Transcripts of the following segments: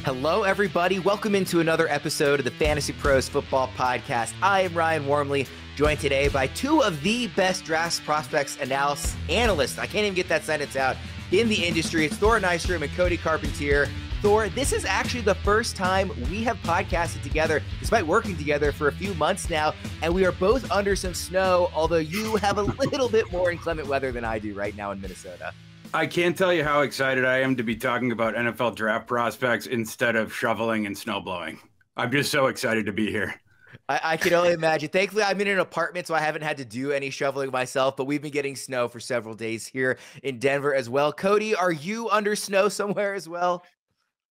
Hello, everybody. Welcome into another episode of the Fantasy Pros Football Podcast. I am Ryan Wormeli, joined today by two of the best draft prospects analysts. I can't even get that sentence out in the industry. It's Thor Nystrom and Cody Carpentier. Thor, this is actually the first time we have podcasted together, despite working together for a few months now, and we are both under some snow, although you have a little bit more inclement weather than I do right now in Minnesota. I can't tell you how excited I am to be talking about NFL draft prospects instead of shoveling and snowblowing. I'm just so excited to be here. I can only imagine. Thankfully, I'm in an apartment, so I haven't had to do any shoveling myself, but we've been getting snow for several days here in Denver as well. Cody, are you under snow somewhere as well?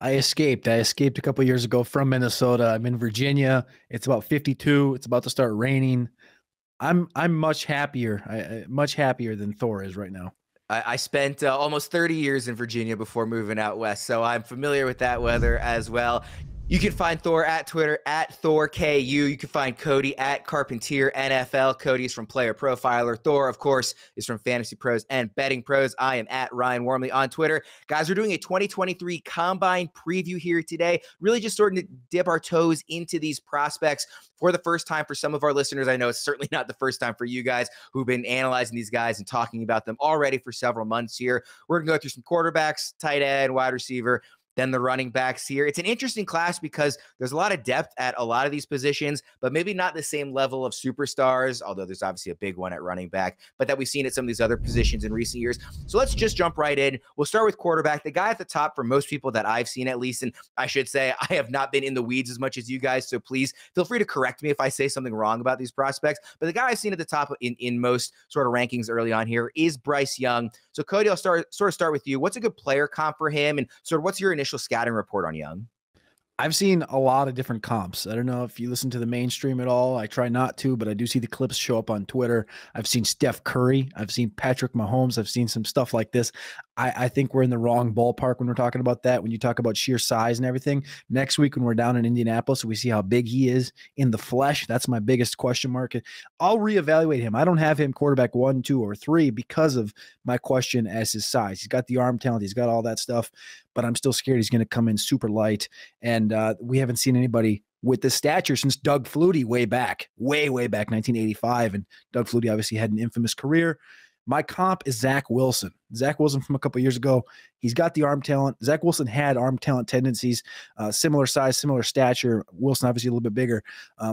I escaped a couple of years ago from Minnesota. I'm in Virginia. It's about 52. It's about to start raining. I'm much happier than Thor is right now. I spent almost 30 years in Virginia before moving out west, so I'm familiar with that weather as well. You can find Thor at Twitter, at ThorKU. You can find Cody at Carpentier NFL. Cody is from Player Profiler. Thor, of course, is from Fantasy Pros and Betting Pros. I am at Ryan Wormeli on Twitter. Guys, we're doing a 2023 Combine preview here today. Really just starting to dip our toes into these prospects for the first time for some of our listeners. I know it's certainly not the first time for you guys who've been analyzing these guys and talking about them already for several months here. We're going to go through some quarterbacks, tight end, wide receiver, then the running backs here. It's an interesting class because there's a lot of depth at a lot of these positions, but maybe not the same level of superstars, although there's obviously a big one at running back, but that we've seen at some of these other positions in recent years. So let's just jump right in. We'll start with quarterback. The guy at the top for most people that I've seen at least, and I should say I have not been in the weeds as much as you guys, so please feel free to correct me if I say something wrong about these prospects. But the guy I've seen at the top in most sort of rankings early on here is Bryce Young. So Cody, I'll start with you. What's a good player comp for him? And sort of what's your initial scouting report on Young? I've seen a lot of different comps. I don't know if you listen to the mainstream at all. I try not to, but I do see the clips show up on Twitter. I've seen Steph Curry. I've seen Patrick Mahomes. I've seen some stuff like this. I think we're in the wrong ballpark when we're talking about that, when you talk about sheer size and everything. Next week when we're down in Indianapolis, we see how big he is in the flesh. That's my biggest question mark. I'll reevaluate him. I don't have him quarterback 1, 2, or 3 because of my question as his size. He's got the arm talent. He's got all that stuff, but I'm still scared he's going to come in super light. And we haven't seen anybody with this stature since Doug Flutie way back, 1985. And Doug Flutie obviously had an infamous career. My comp is Zach Wilson. Zach Wilson from a couple of years ago. He's got the arm talent. Zach Wilson had arm talent tendencies, similar size, similar stature. Wilson obviously a little bit bigger.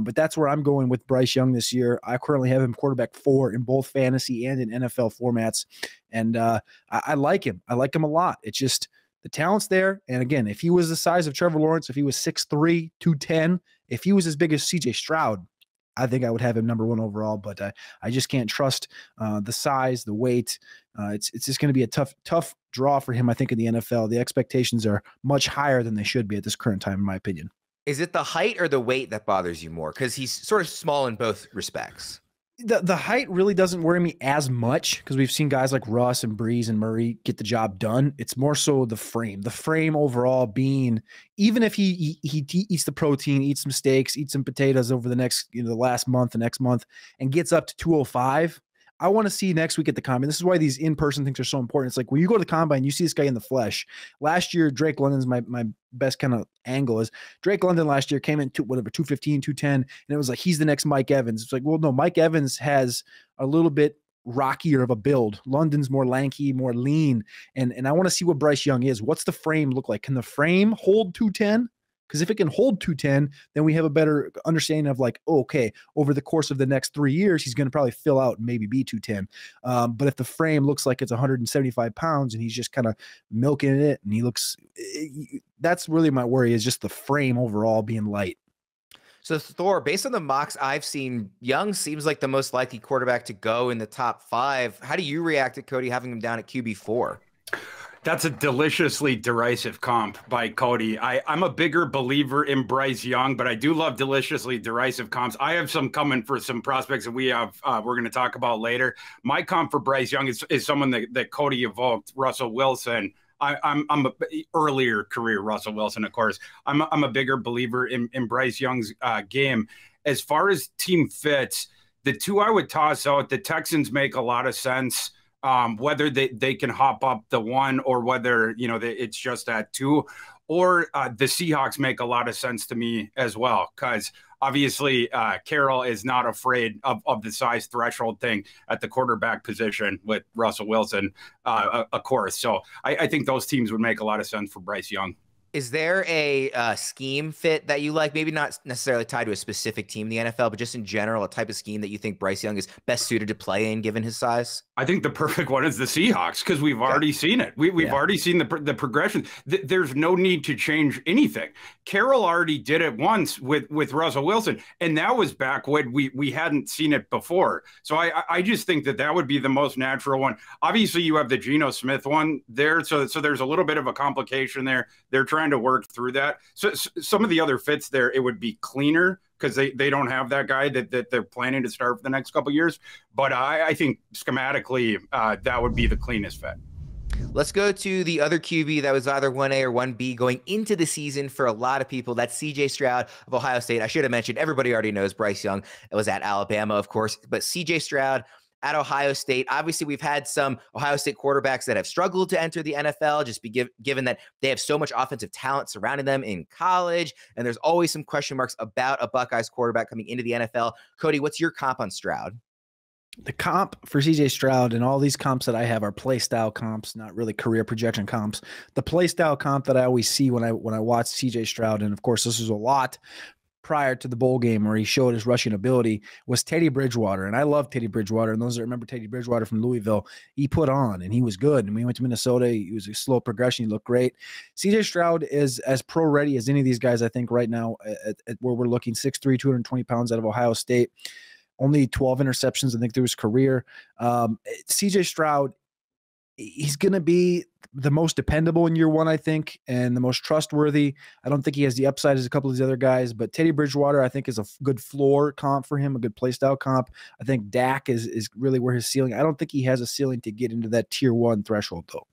But that's where I'm going with Bryce Young this year. I currently have him quarterback 4 in both fantasy and in NFL formats. And I like him. I like him a lot. It's just the talent's there. And again, if he was the size of Trevor Lawrence, if he was 6'3", 210, if he was as big as CJ Stroud, I think I would have him number 1 overall, but I just can't trust the size, the weight. It's just going to be a tough draw for him, I think, in the NFL. The expectations are much higher than they should be at this current time, in my opinion. Is it the height or the weight that bothers you more? Because he's sort of small in both respects. The height really doesn't worry me as much because we've seen guys like Russ and Breeze and Murray get the job done. It's more so the frame overall being, even if he eats the protein, eats some steaks, eats some potatoes over the next, the next month and gets up to 205. I want to see next week at the Combine. This is why these in-person things are so important. It's like when you go to the Combine, you see this guy in the flesh. Last year, Drake London's my best kind of angle is Drake London last year came in 215, 210, and it was like he's the next Mike Evans. It's like, well, no, Mike Evans has a little bit rockier of a build. London's more lanky, more lean, and I want to see what Bryce Young is. What's the frame look like? Can the frame hold 210? Because if it can hold 210, then we have a better understanding of like, oh, okay, over the course of the next 3 years, he's going to probably fill out and maybe be 210. But if the frame looks like it's 175 pounds and he's just kind of milking it and he looks, that's really my worry, is just the frame overall being light. So Thor, based on the mocks I've seen, Young seems like the most likely quarterback to go in the top 5. How do you react to Cody having him down at QB4? That's a deliciously derisive comp by Cody. I'm a bigger believer in Bryce Young, but I do love deliciously derisive comps. I have some coming for some prospects that we're going to talk about later. My comp for Bryce Young is someone that Cody evoked, Russell Wilson. I'm a earlier career Russell Wilson, of course. I'm a bigger believer in Bryce Young's game. As far as team fits, the two I would toss out, the Texans make a lot of sense. Whether they can hop up the 1 or whether, it's just at 2, or the Seahawks make a lot of sense to me as well, because obviously Carroll is not afraid of the size threshold thing at the quarterback position with Russell Wilson, of course. So I think those teams would make a lot of sense for Bryce Young. Is there a scheme fit that you like? Maybe not necessarily tied to a specific team in the NFL, but just in general, a type of scheme that you think Bryce Young is best suited to play in, given his size? I think the perfect one is the Seahawks, because we've already seen it. We've already seen the progression. There's no need to change anything. Carroll already did it once with Russell Wilson, and that was back when we hadn't seen it before. So I just think that would be the most natural one. Obviously, you have the Geno Smith one there, so there's a little bit of a complication there. They're trying to work through that. So some of the other fits there, it would be cleaner, because they don't have that guy that they're planning to start for the next couple of years. But I think schematically, that would be the cleanest fit. Let's go to the other QB that was either 1A or 1B going into the season for a lot of people. That's CJ Stroud of Ohio State. I should have mentioned, everybody already knows Bryce Young. It was at Alabama, of course, but CJ Stroud at Ohio State. Obviously, we've had some Ohio State quarterbacks that have struggled to enter the NFL, just given that they have so much offensive talent surrounding them in college, and there's always some question marks about a Buckeyes quarterback coming into the NFL. Cody, what's your comp on Stroud? The comp for CJ Stroud, and all these comps that I have are play style comps, not really career projection comps. The play style comp that I always see when I watch CJ Stroud, and of course this is a lot prior to the bowl game where he showed his rushing ability, was Teddy Bridgewater. And I love Teddy Bridgewater. And those that remember Teddy Bridgewater from Louisville, he put on and he was good. And we went to Minnesota. He was a slow progression. He looked great. CJ Stroud is as pro ready as any of these guys, I think, right now at where we're looking. 6'3", 220 pounds out of Ohio State. Only 12 interceptions, I think, through his career. CJ Stroud, he's going to be the most dependable in year one, I think, and the most trustworthy. I don't think he has the upside as a couple of these other guys, but Teddy Bridgewater, I think, is a good floor comp for him, a good play style comp. I think Dak is really where his ceiling. I don't think he has a ceiling to get into that tier one threshold, though.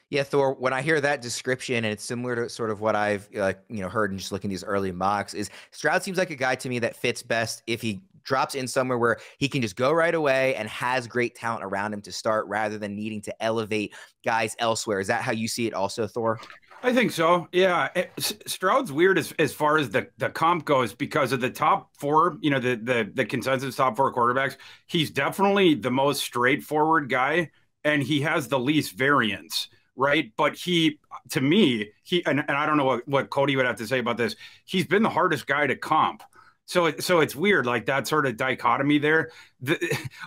Yeah, Thor, when I hear that description, and it's similar to sort of what I've heard and just looking at these early mocks, is Stroud seems like a guy to me that fits best if he drops in somewhere where he can just go right away and has great talent around him to start, rather than needing to elevate guys elsewhere. Is that how you see it also, Thor? I think so. Yeah. Stroud's weird as far as the comp goes, because of the top four, the consensus top four quarterbacks. He's definitely the most straightforward guy, and he has the least variance. Right. But to me, and I don't know what Cody would have to say about this. He's been the hardest guy to comp. So it's weird, like that sort of dichotomy there.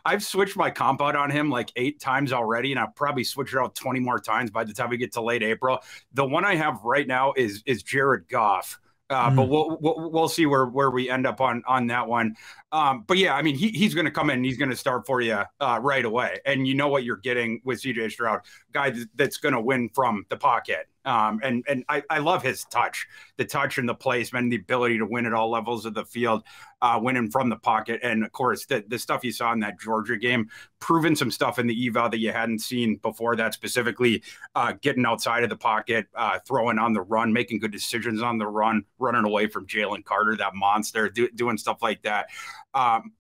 I've switched my comp out on him like 8 times already, and I'll probably switch it out 20 more times by the time we get to late April. The one I have right now is Jared Goff. But we'll see where we end up on that one. But yeah, I mean, he's going to come in and he's going to start for you right away. And you know what you're getting with CJ Stroud, guy that's going to win from the pocket. And I love his touch, the touch and the placement and the ability to win at all levels of the field, winning from the pocket. And of course, the stuff you saw in that Georgia game, proving some stuff in the eval that you hadn't seen before that, specifically getting outside of the pocket, throwing on the run, making good decisions on the run, running away from Jalen Carter, that monster, doing stuff like that.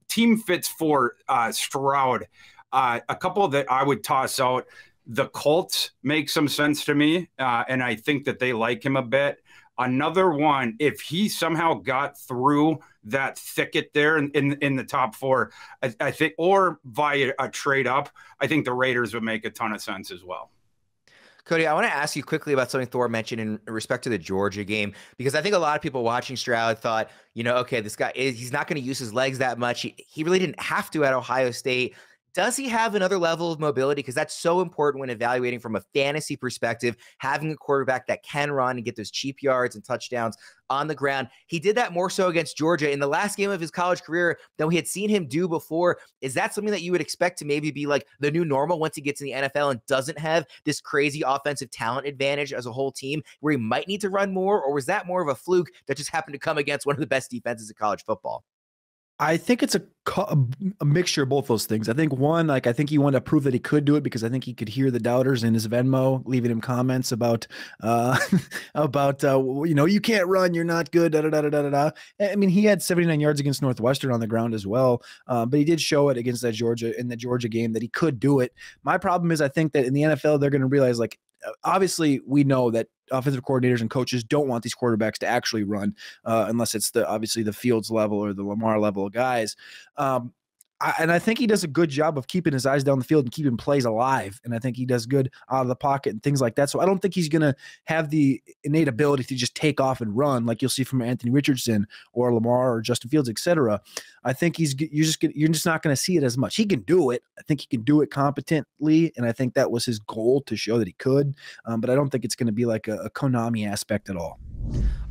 Team fits for Stroud. A couple that I would toss out. The Colts make some sense to me, and I think that they like him a bit. Another one, if he somehow got through that thicket there in the top 4, I think, or via a trade up, I think the Raiders would make a ton of sense as well. Cody, I want to ask you quickly about something Thor mentioned in respect to the Georgia game, because I think a lot of people watching Stroud thought, okay, this guy, he's not going to use his legs that much. He really didn't have to at Ohio State. Does he have another level of mobility? Because that's so important when evaluating from a fantasy perspective, having a quarterback that can run and get those cheap yards and touchdowns on the ground. He did that more so against Georgia in the last game of his college career than we had seen him do before. Is that something that you would expect to maybe be like the new normal once he gets in the NFL and doesn't have this crazy offensive talent advantage as a whole team, where he might need to run more? Or was that more of a fluke that just happened to come against one of the best defenses in college football? I think it's a mixture of both those things. I think one, I think he wanted to prove that he could do it, because I think he could hear the doubters in his Venmo leaving him comments about you can't run, you're not good, da da da da da da. I mean, he had 79 yards against Northwestern on the ground as well, but he did show it against the Georgia game that he could do it. My problem is, I think that in the NFL they're going to realize, obviously we know that offensive coordinators and coaches don't want these quarterbacks to actually run unless it's obviously the Fields level or the Lamar level of guys. And I think he does a good job of keeping his eyes down the field and keeping plays alive. And I think he does good out of the pocket and things like that. So I don't think he's going to have the innate ability to just take off and run like you'll see from Anthony Richardson or Lamar or Justin Fields, etc. I think you're just not going to see it as much. He can do it. I think he can do it competently, and I think that was his goal to show that he could. But I don't think it's going to be like a Konami aspect at all.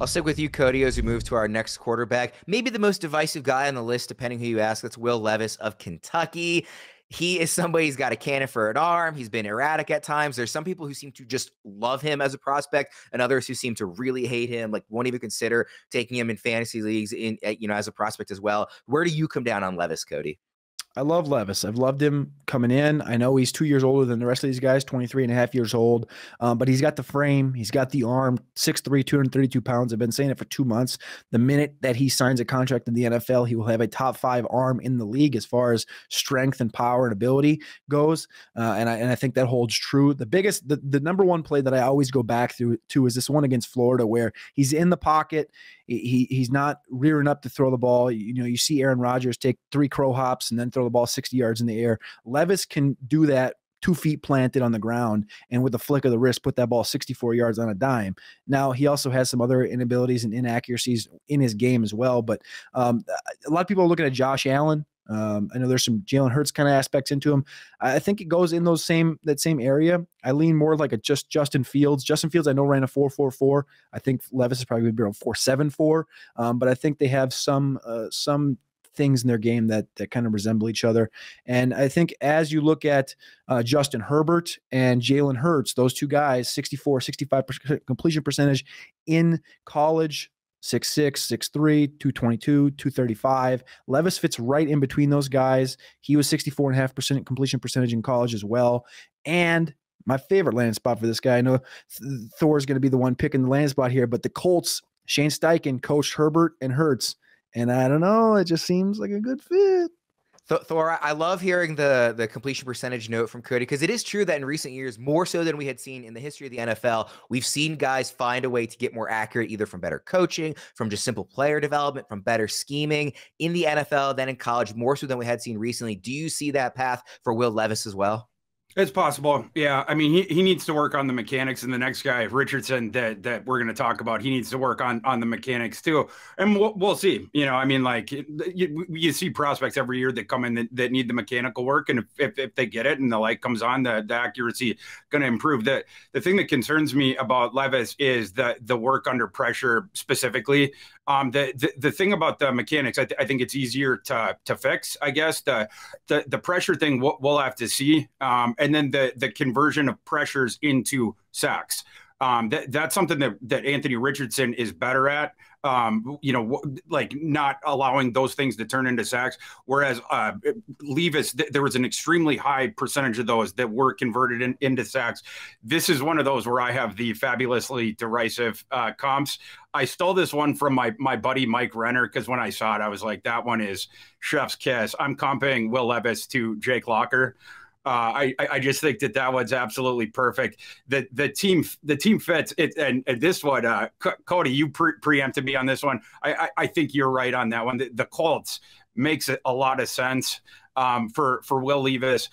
I'll stick with you, Cody, as we move to our next quarterback. Maybe the most divisive guy on the list, depending who you ask. That's Will Levis of Kentucky. He is somebody who's got a cannon for an arm. He's been erratic at times. There's some people who seem to just love him as a prospect, and others who seem to really hate him, like won't even consider taking him in fantasy leagues as a prospect as well. Where do you come down on Levis, Cody? I love Levis. I've loved him coming in. I know he's 2 years older than the rest of these guys, 23 and a half years old, but he's got the frame. He's got the arm, 6'3", 232 pounds. I've been saying it for 2 months. The minute that he signs a contract in the NFL, he will have a top 5 arm in the league as far as strength and power and ability goes. And I think that holds true. The number one play that I always go back to is this one against Florida where he's in the pocket. He's not rearing up to throw the ball. You see Aaron Rodgers take 3 crow hops and then throw the ball 60 yards in the air. Levis can do that 2 feet planted on the ground and with a flick of the wrist, put that ball 64 yards on a dime. Now, he also has some other inabilities and inaccuracies in his game as well. But a lot of people are looking at Josh Allen. I know there's some Jalen Hurts kind of aspects into him. I think it goes in that same area. I lean more like Justin Fields. Justin Fields, I know, ran a 4.44. I think Levis is probably going to be around 4.74. But I think they have some things in their game that kind of resemble each other. And I think as you look at Justin Herbert and Jalen Hurts, those two guys, 65% completion percentage in college, 6'6", 6'3", 222, 235. Levis fits right in between those guys. He was 64.5% completion percentage in college as well. And my favorite landing spot for this guy, I know Thor's going to be the one picking the landing spot here, but the Colts, Shane Steichen coached Herbert and Hurts. And I don't know, it just seems like a good fit. Thor, I love hearing the completion percentage note from Cody, because it is true that in recent years, more so than we had seen in the history of the NFL, we've seen guys find a way to get more accurate, either from better coaching, from just simple player development, from better scheming in the NFL than in college, more so than we had seen recently. Do you see that path for Will Levis as well? It's possible. Yeah. I mean, he needs to work on the mechanics, and the next guy, Richardson, that we're going to talk about, he needs to work on the mechanics too. And we'll see, I mean, like you see prospects every year that come in that need the mechanical work. And if they get it and the light comes on, the accuracy going to improve. The thing that concerns me about Levis is the work under pressure specifically. The thing about the mechanics, I think it's easier to fix, I guess. The pressure thing, we'll have to see. And then the conversion of pressures into sacks. That's something that Anthony Richardson is better at. Like not allowing those things to turn into sacks. Whereas Levis, there was an extremely high percentage of those that were converted into sacks. This is one of those where I have the fabulously derisive comps. I stole this one from my buddy Mike Renner, because when I saw it, I was like, that one is chef's kiss. I'm comping Will Levis to Jake Locker. I just think that one's absolutely perfect. The team fits it, and this one, Cody, you preempted me on this one. I think you're right on that one. The Colts makes it a lot of sense for Will Levis.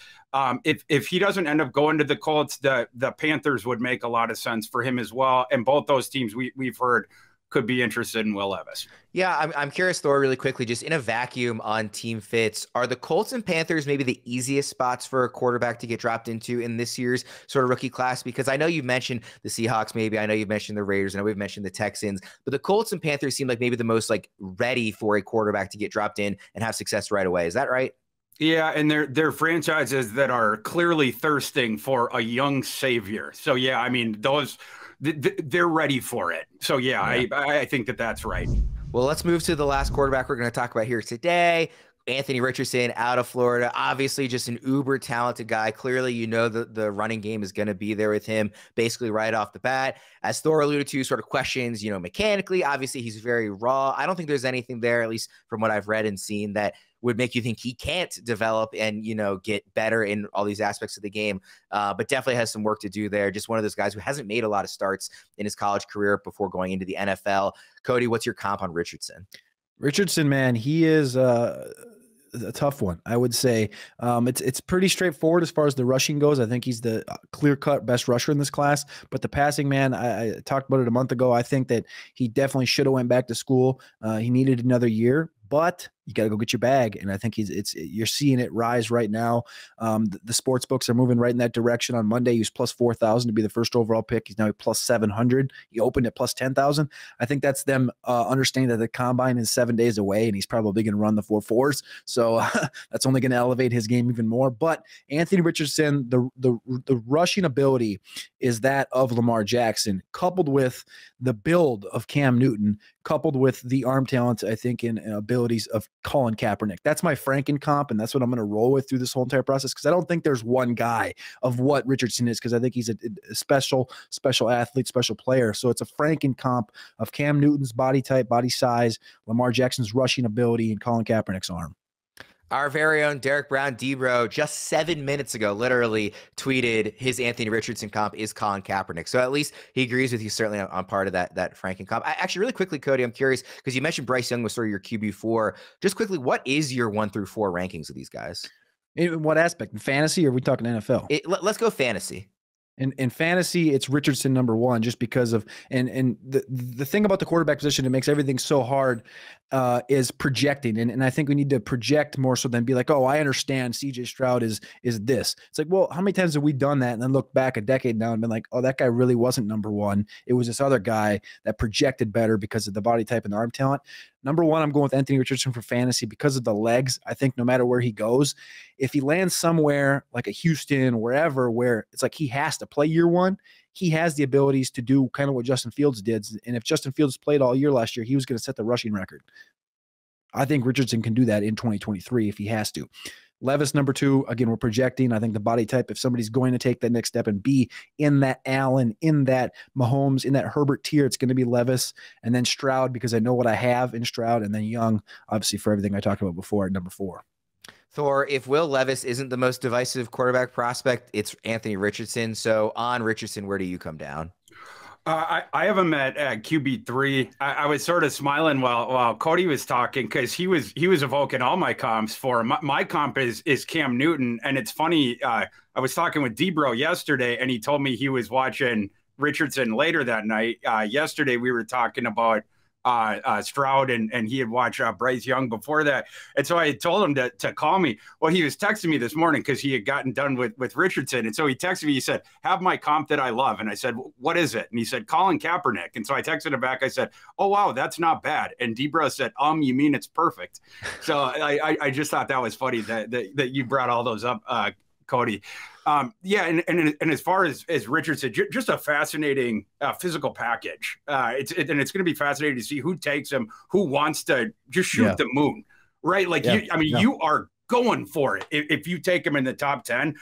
If he doesn't end up going to the Colts, the Panthers would make a lot of sense for him as well. And both those teams we've heard could be interested in Will Levis. Yeah, I'm curious, Thor, really quickly, just in a vacuum on team fits, are the Colts and Panthers maybe the easiest spots for a quarterback to get dropped into in this year's sort of rookie class? Because I know you've mentioned the Seahawks, maybe. I know you've mentioned the Raiders. I know we've mentioned the Texans. But the Colts and Panthers seem like maybe the most ready for a quarterback to get dropped in and have success right away. Is that right? Yeah, and they're franchises that are clearly thirsting for a young savior. So, yeah, I mean, they're ready for it. So, yeah. I think that's right. Well, let's move to the last quarterback we're going to talk about here today. Anthony Richardson out of Florida, obviously just an uber talented guy. Clearly, you know, the running game is going to be there with him basically right off the bat. As Thor alluded to, sort of questions, you know, mechanically, obviously he's very raw. I don't think there's anything there, at least from what I've read and seen, that would make you think he can't develop and, you know, get better in all these aspects of the game. But definitely has some work to do there. Just one of those guys who hasn't made a lot of starts in his college career before going into the NFL. Cody, what's your comp on Richardson? Richardson, man, he is a tough one, I would say. It's pretty straightforward as far as the rushing goes. I think he's the clear-cut best rusher in this class. But the passing, man, I talked about it a month ago. I think that he definitely should have went back to school. He needed another year, but you got to go get your bag. And I think you're seeing it rise right now. The sports books are moving right in that direction. On Monday, he was plus 4,000 to be the first overall pick. He's now plus 700. He opened at plus 10,000. I think that's them understanding that the combine is 7 days away, and he's probably going to run the 4.4s. So that's only going to elevate his game even more. But Anthony Richardson, the rushing ability is that of Lamar Jackson, coupled with the build of Cam Newton, coupled with the arm talent, I think, and abilities of Colin Kaepernick. That's my Franken comp, and that's what I'm going to roll with through this whole entire process, because I don't think there's one guy of what Richardson is, because I think he's a special athlete, special player. So it's a Franken comp of Cam Newton's body type, body size, Lamar Jackson's rushing ability, and Colin Kaepernick's arm. Our very own Derek Brown Debro just 7 minutes ago literally tweeted his Anthony Richardson comp is Colin Kaepernick. So at least he agrees with you certainly on part of that Franken comp. Actually, really quickly, Cody, I'm curious because you mentioned Bryce Young was sort of your QB4. Just quickly, what is your 1 through 4 rankings of these guys? In what aspect? In fantasy, or are we talking NFL? Let's go fantasy. In fantasy, it's Richardson number 1, just because of and the thing about the quarterback position that makes everything so hard is projecting, and I think we need to project more so than be like, oh, I understand CJ Stroud is this. It's like, well, how many times have we done that and then look back a decade now and been like, oh, that guy really wasn't number 1. It was this other guy that projected better because of the body type and the arm talent. Number 1, I'm going with Anthony Richardson for fantasy because of the legs. I think no matter where he goes, if he lands somewhere like a Houston, wherever, where it's like he has to play year 1, he has the abilities to do kind of what Justin Fields did. And if Justin Fields played all year last year, he was going to set the rushing record. I think Richardson can do that in 2023 if he has to. Levis, number 2, again, we're projecting. I think the body type, if somebody's going to take that next step and be in that Allen, in that Mahomes, in that Herbert tier, it's going to be Levis. And then Stroud, because I know what I have in Stroud. And then Young, obviously, for everything I talked about before, at number 4. Thor, if Will Levis isn't the most divisive quarterback prospect, it's Anthony Richardson. So on Richardson, where do you come down? I have him at QB3. I was sort of smiling while Cody was talking because he was evoking all my comps for him. My comp is Cam Newton, and it's funny. I was talking with Debro yesterday, and he told me he was watching Richardson later that night. Yesterday we were talking about Stroud, and he had watched Bryce Young before that. And so I told him to call me. Well, he was texting me this morning because he had gotten done with Richardson. And so he texted me, he said, have my comp that I love. And I said, what is it? And he said, Colin Kaepernick. And so I texted him back. I said, oh, wow, that's not bad. And Debra said, you mean it's perfect. So I just thought that was funny that you brought all those up, Cody. Yeah, and as far as Richardson, just a fascinating physical package. It's going to be fascinating to see who takes him, who wants to just shoot the moon, right? Like, you are going for it. If you take him in the top 10,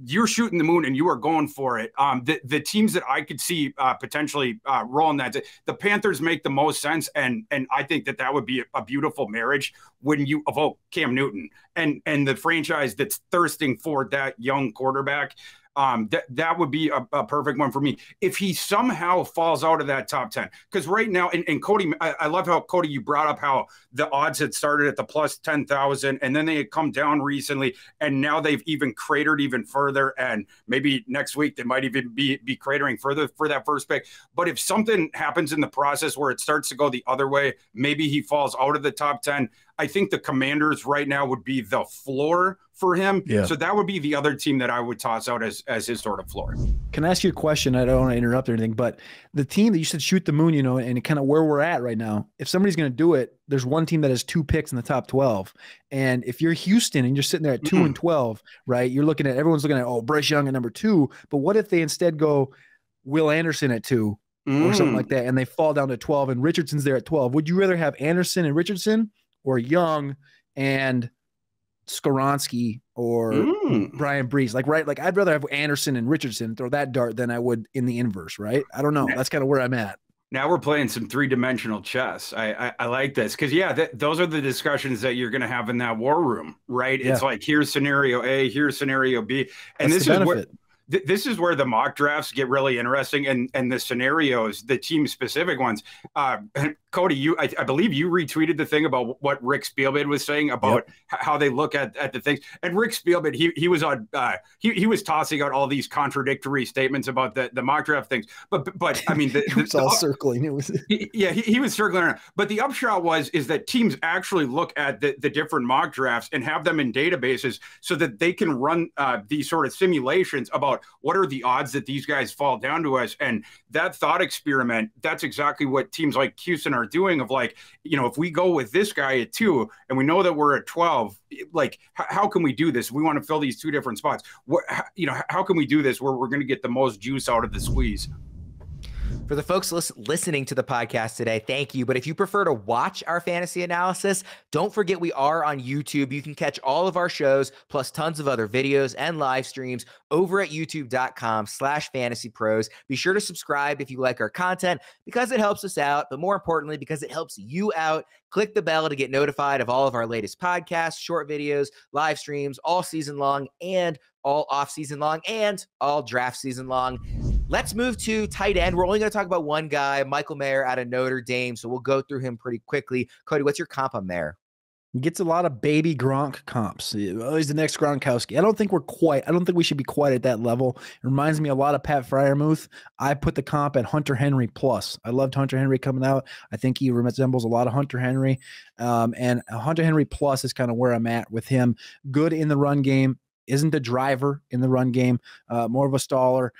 you're shooting the moon and you are going for it. The teams that I could see potentially rolling that, the Panthers make the most sense. And I think that would be a beautiful marriage when you evoke Cam Newton and the franchise that's thirsting for that young quarterback. That would be a perfect one for me. If he somehow falls out of that top 10, because right now, and Cody, I love how, Cody, you brought up how the odds had started at the plus 10,000 and then they had come down recently, and now they've even cratered even further, and maybe next week they might even be cratering further for that first pick. But if something happens in the process where it starts to go the other way, maybe he falls out of the top 10, I think the Commanders right now would be the floor for him. Yeah. So that would be the other team that I would toss out as his sort of floor. Can I ask you a question? I don't want to interrupt or anything, but the team that you said shoot the moon, and kind of where we're at right now, if somebody's going to do it, there's one team that has 2 picks in the top 12. And if you're Houston and you're sitting there at 2 and 12, right, you're looking at, everyone's looking at, Bryce Young at number 2. But what if they instead go Will Anderson at 2 or something like that, and they fall down to 12 and Richardson's there at 12? Would you rather have Anderson and Richardson or Young and Skoronski or Brian Breeze. Like, right, like I'd rather have Anderson and Richardson throw that dart than I would in the inverse, right? I don't know. That's kind of where I'm at. Now we're playing some three-dimensional chess. I like this because, yeah, those are the discussions that you're going to have in that war room, right? Yeah. It's like, here's scenario A, here's scenario B. And this is where the mock drafts get really interesting, and the scenarios, the team-specific ones. Cody, I believe you retweeted the thing about what Rick Spielman was saying about how they look at the things. And Rick Spielman, he was on he was tossing out all these contradictory statements about the mock draft things. But I mean, it was all circling. It was he was circling around. But the upshot is that teams actually look at the different mock drafts and have them in databases so that they can run these sort of simulations about what are the odds that these guys fall down to us. And that thought experiment, that's exactly what teams like Houston are doing, of like, you know, if we go with this guy at 2 and we know that we're at 12, like, how can we do this? We want to fill these 2 different spots. How can we do this where we're going to get the most juice out of the squeeze? For the folks listening to the podcast today, thank you. But if you prefer to watch our fantasy analysis, don't forget we are on YouTube. You can catch all of our shows plus tons of other videos and live streams over at youtube.com/fantasypros. Be sure to subscribe if you like our content because it helps us out, but more importantly, because it helps you out. Click the bell to get notified of all of our latest podcasts, short videos, live streams, all season long and all off season long and all draft season long. Let's move to tight end. We're only going to talk about one guy, Michael Mayer out of Notre Dame. So we'll go through him pretty quickly. Cody, what's your comp on Mayer? He gets a lot of baby Gronk comps. Oh, he's the next Gronkowski. I don't think we should be quite at that level. It reminds me a lot of Pat Freiermuth. I put the comp at Hunter Henry plus. I loved Hunter Henry coming out. I think he resembles a lot of Hunter Henry. And Hunter Henry plus is kind of where I'm at with him. Good in the run game. Isn't the driver in the run game, more of a staller,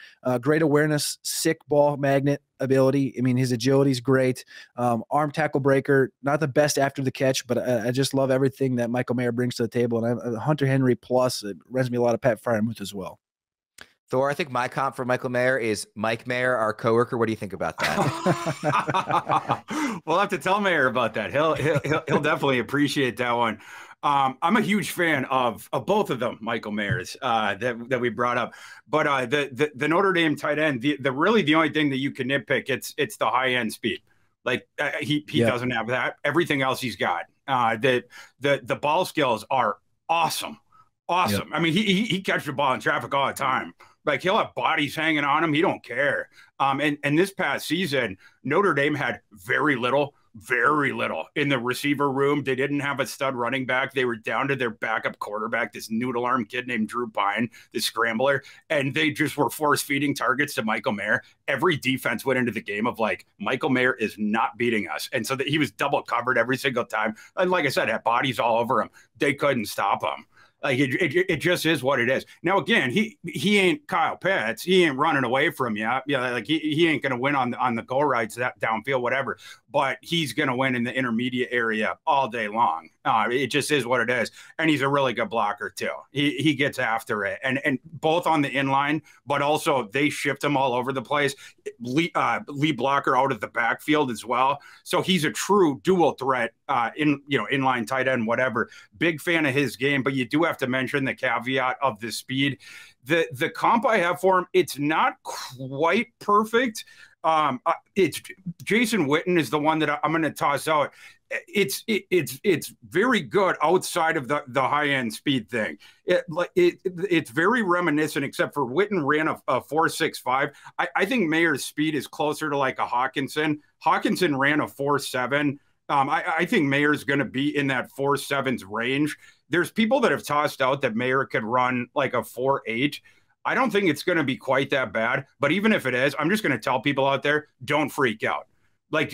great awareness, sick ball magnet ability. I mean, his agility is great. Arm tackle breaker, not the best after the catch, but I just love everything that Michael Mayer brings to the table. And Hunter Henry plus, it reminds me a lot of Pat Freiermuth as well. Thor, I think my comp for Michael Mayer is Mike Mayer, our coworker. What do you think about that? We'll have to tell Mayer about that. He'll definitely appreciate that one. I'm a huge fan of both of them, Michael Mayers, that we brought up. But the Notre Dame tight end, the only thing that you can nitpick, it's the high end speed. Like he doesn't have that. Everything else he's got. The ball skills are awesome. Yep. I mean, he catches the ball in traffic all the time. Like, he'll have bodies hanging on him. He don't care. And this past season, Notre Dame had very little in the receiver room. They didn't have a stud running back. They were down to their backup quarterback, this noodle arm kid named Drew Pine, the scrambler. And they just were force feeding targets to Michael Mayer. Every defense went into the game of like, Michael Mayer is not beating us. And so that he was double covered every single time. And like I said, had bodies all over him. They couldn't stop him. Like, it just is what it is. Now, again, he ain't Kyle Pitts. He ain't running away from you. Yeah, like he ain't going to win on the goal rights, that downfield, whatever. But he's going to win in the intermediate area all day long. It just is what it is. And he's a really good blocker too. He gets after it, and both on the inline, but also they shift him all over the place. Lead blocker out of the backfield as well. So he's a true dual threat inline tight end, whatever. Big fan of his game, but you do have to mention the caveat of the speed. The comp I have for him, it's not quite perfect. It's Jason Witten is the one that I'm going to toss out. It's very good outside of the high end speed thing. It's very reminiscent, except for Witten ran a 4.65. I think Mayer's speed is closer to like a Hawkinson. Hawkinson ran a 4.7. I think Mayer's going to be in that 4.7s range. There's people that have tossed out that Mayer could run like a 4.8. I don't think it's going to be quite that bad, but even if it is, I'm just going to tell people out there, don't freak out. I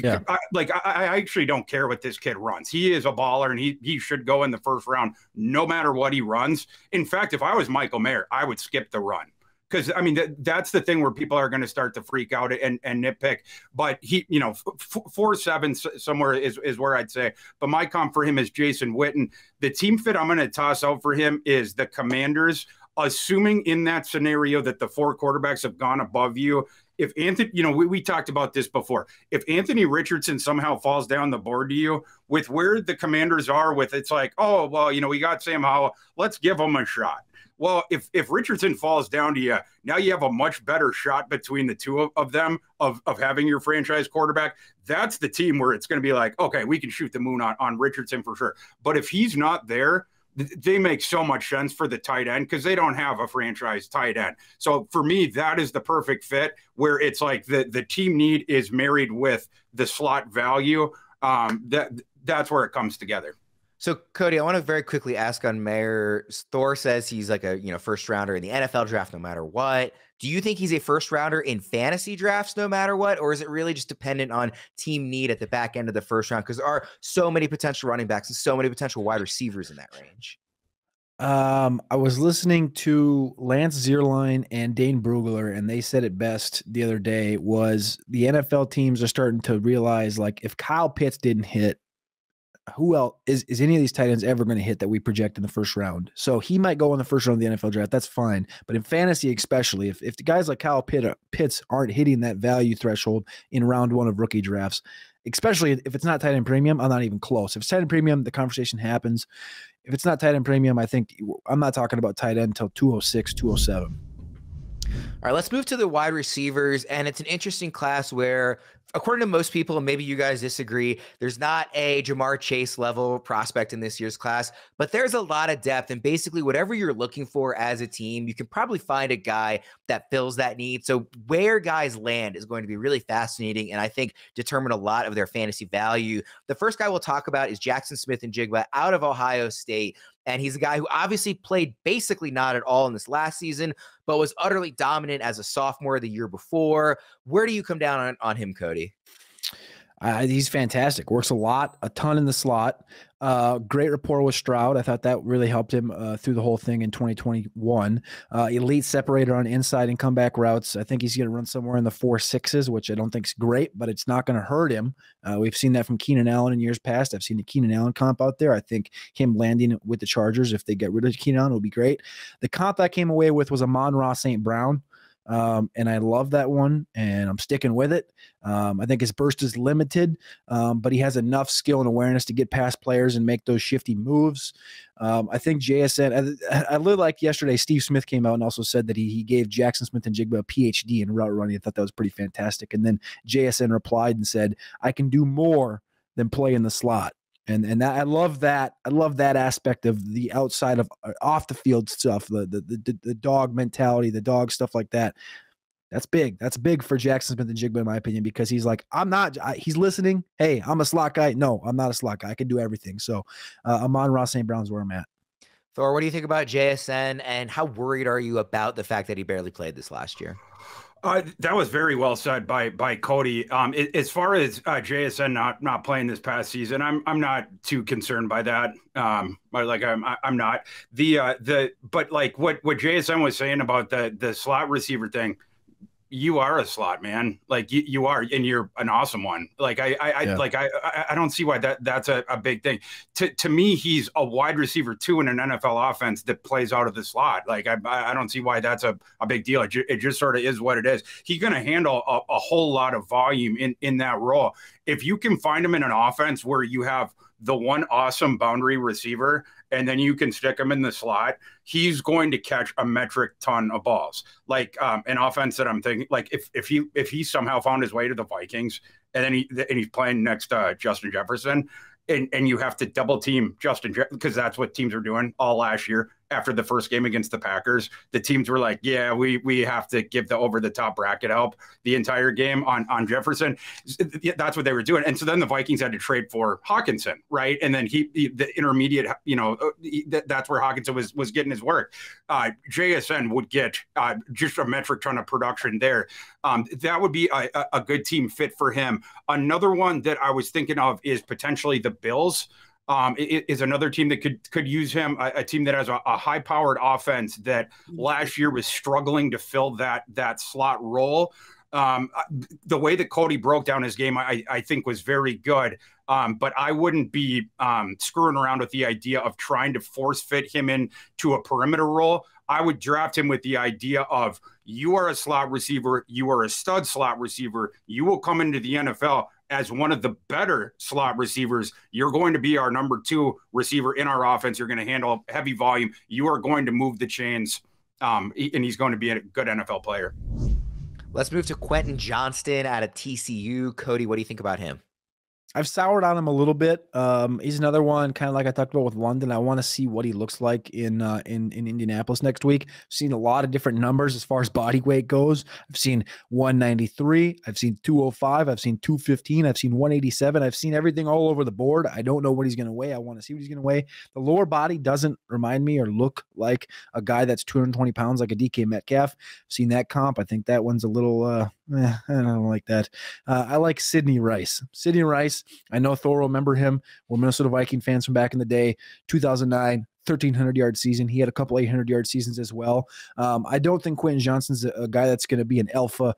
actually don't care what this kid runs. He is a baller, and he should go in the first round no matter what he runs. In fact, if I was Michael Mayer, I would skip the run. Because, I mean, that's the thing where people are going to start to freak out and nitpick. But 4.7 somewhere is where I'd say. But my comp for him is Jason Witten. The team fit I'm going to toss out for him is the Commanders, assuming in that scenario that the 4 quarterbacks have gone above you. if Anthony, we talked about this before. If Anthony Richardson somehow falls down the board to you with where the Commanders are with, it's like, oh, well, we got Sam Howell. Let's give him a shot. Well, if Richardson falls down to you, now you have a much better shot between the two of them of having your franchise quarterback. That's the team where it's going to be like, okay, we can shoot the moon on Richardson for sure. But if he's not there, they make so much sense for the tight end because they don't have a franchise tight end. So for me, that is the perfect fit where it's like the team need is married with the slot value. That's where it comes together. So, Cody, I want to very quickly ask on Mayer. Thor says he's like a first rounder in the NFL draft no matter what. Do you think he's a first rounder in fantasy drafts no matter what? Or is it really just dependent on team need at the back end of the first round? Because there are so many potential running backs and so many potential wide receivers in that range. I was listening to Lance Zierlein and Dane Brugler, and they said it best the other day was the NFL teams are starting to realize, like, if Kyle Pitts didn't hit, who else is any of these tight ends ever going to hit that we project in the first round? So he might go in the first round of the NFL draft. That's fine. But in fantasy, especially if the guys like Kyle Pitts aren't hitting that value threshold in round one of rookie drafts, especially if it's not tight end premium, I'm not even close. If it's tight end premium, the conversation happens. If it's not tight end premium, I think I'm not talking about tight end until 206, 207. All right, let's move to the wide receivers. And it's an interesting class where, according to most people, and maybe you guys disagree, there's not a Ja'Marr Chase level prospect in this year's class, but there's a lot of depth. And basically, whatever you're looking for as a team, you can probably find a guy that fills that need. So where guys land is going to be really fascinating, and I think determine a lot of their fantasy value. The first guy we'll talk about is Jaxon Smith-Njigba out of Ohio State. And he's a guy who obviously played basically not at all in this last season, but was utterly dominant as a sophomore the year before. Where do you come down on him, Cody? He's fantastic. Works a ton in the slot. Great rapport with Stroud. I thought that really helped him through the whole thing in 2021. Elite separator on inside and comeback routes. I think he's going to run somewhere in the 4.6s, which I don't think is great, but it's not going to hurt him. We've seen that from Keenan Allen in years past. I've seen the Keenan Allen comp out there. I think him landing with the Chargers, if they get rid of Keenan Allen, will be great. The comp I came away with was Amon-Ra St. Brown. And I love that one, and I'm sticking with it. I think his burst is limited, but he has enough skill and awareness to get past players and make those shifty moves. I think JSN, I really like yesterday, Steve Smith came out and also said that he gave Jaxon Smith-Njigba a PhD in route running. I thought that was pretty fantastic. And then JSN replied and said, I can do more than play in the slot. And that, I love that. I love that aspect of the outside of off the field stuff, the dog mentality, the dog stuff like that. That's big. That's big for Jaxon Smith-Njigba, in my opinion, because he's like, he's listening. Hey, I'm a slot guy. No, I'm not a slot guy. I can do everything. So Amon-Ra St. Brown's where I'm at. Thor, what do you think about JSN, and how worried are you about the fact that he barely played this last year? That was very well said by Cody. As far as JSN not playing this past season, I'm not too concerned by that. I'm not but like what JSN was saying about the slot receiver thing. You are a slot man, like you are, and you're an awesome one. Like I don't see why that's a big thing. To me, he's a wide receiver too in an NFL offense that plays out of the slot. Like I don't see why that's a big deal. It just sort of is what it is. He's going to handle a whole lot of volume in that role. If you can find him in an offense where you have the one awesome boundary receiver, and then you can stick him in the slot, he's going to catch a metric ton of balls. Like an offense that I'm thinking, like if he somehow found his way to the Vikings, and then he's playing next to Justin Jefferson, and you have to double team Justin because that's what teams were doing all last year. After the first game against the Packers, the teams were like, yeah, we have to give the over-the-top bracket help the entire game on Jefferson. That's what they were doing. And so then the Vikings had to trade for Hockenson, right? And then the intermediate, that's where Hockenson was getting his work. JSN would get just a metric ton of production there. That would be a good team fit for him. Another one that I was thinking of is potentially the Bills. Is another team that could use him, a team that has a high-powered offense that last year was struggling to fill that slot role. The way that Cody broke down his game, I think was very good. But I wouldn't be screwing around with the idea of trying to force fit him into a perimeter role. I would draft him with the idea of, you are a slot receiver, you are a stud slot receiver, you will come into the NFL as one of the better slot receivers. You're going to be our number 2 receiver in our offense. You're going to handle heavy volume. You are going to move the chains, and he's going to be a good NFL player. Let's move to Quentin Johnston out of TCU. Cody, what do you think about him? I've soured on him a little bit. He's another one, kind of like I talked about with London. I want to see what he looks like in Indianapolis next week. I've seen a lot of different numbers as far as body weight goes. I've seen 193. I've seen 205. I've seen 215. I've seen 187. I've seen everything all over the board. I don't know what he's going to weigh. I want to see what he's going to weigh. The lower body doesn't remind me or look like a guy that's 220 pounds like a DK Metcalf. I've seen that comp. I think that one's a little, I don't like that. I like Sidney Rice. Sidney Rice, I know Thor will remember him. We're Minnesota Viking fans from back in the day, 2009, 1,300-yard season. He had a couple 800-yard seasons as well. I don't think Quentin Johnston's a guy that's going to be an alpha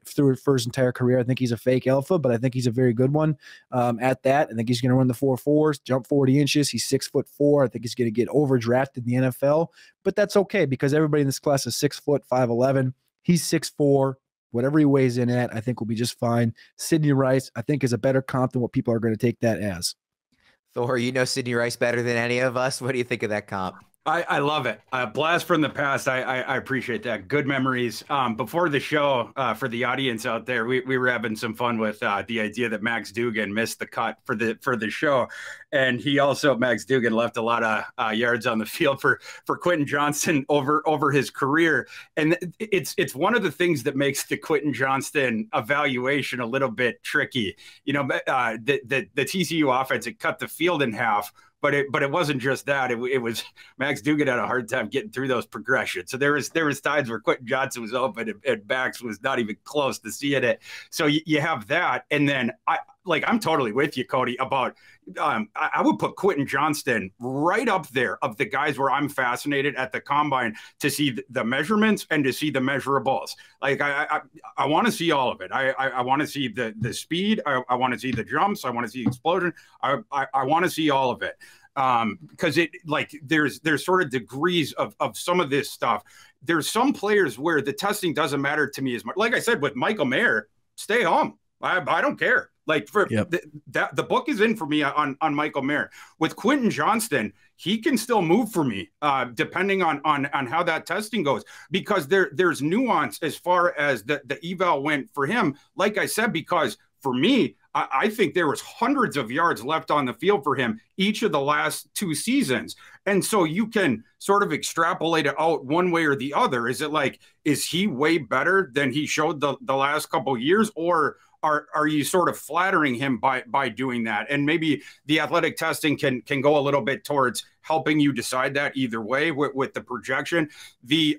through his entire career. I think he's a fake alpha, but I think he's a very good one at that. I think he's going to run the 4.4s, jump 40 inches. He's 6'4". I think he's going to get overdrafted in the NFL, but that's okay because everybody in this class is 6 foot 5'11". He's 6'4". Whatever he weighs in at, I think will be just fine. Sidney Rice, I think, is a better comp than what people are going to take that as. Thor, you know Sidney Rice better than any of us. What do you think of that comp? I love it. Blast from the past. I appreciate that. Good memories. Before the show, for the audience out there, we were having some fun with the idea that Max Duggan missed the cut for the show, and Max Duggan left a lot of yards on the field for Quentin Johnston over his career, and it's one of the things that makes the Quentin Johnston evaluation a little bit tricky. You know, the TCU offense, it cut the field in half. But it wasn't just that. It was Max Duggan had a hard time getting through those progressions. So there was times where Quentin Johnston was open and Max was not even close to seeing it. So you have that, and then I'm totally with you, Cody, about I would put Quentin Johnston right up there of the guys where I'm fascinated at the combine to see the measurements and to see the measurables. Like I want to see all of it. I want to see the speed. I want to see the jumps. I want to see the explosion. I want to see all of it. Because there's sort of degrees of some of this stuff. There's some players where the testing doesn't matter to me as much. Like I said, with Michael Mayer, stay home. I don't care. Like the book is in for me on Michael Mayer. With Quentin Johnston, he can still move for me, depending on how that testing goes, because there's nuance as far as the eval went for him. Like I said, because for me, I think there was hundreds of yards left on the field for him each of the last 2 seasons. And so you can sort of extrapolate it out one way or the other. Is it like, is he way better than he showed the last couple of years, or are you sort of flattering him by doing that? And maybe the athletic testing can go a little bit towards helping you decide that either way with the projection. The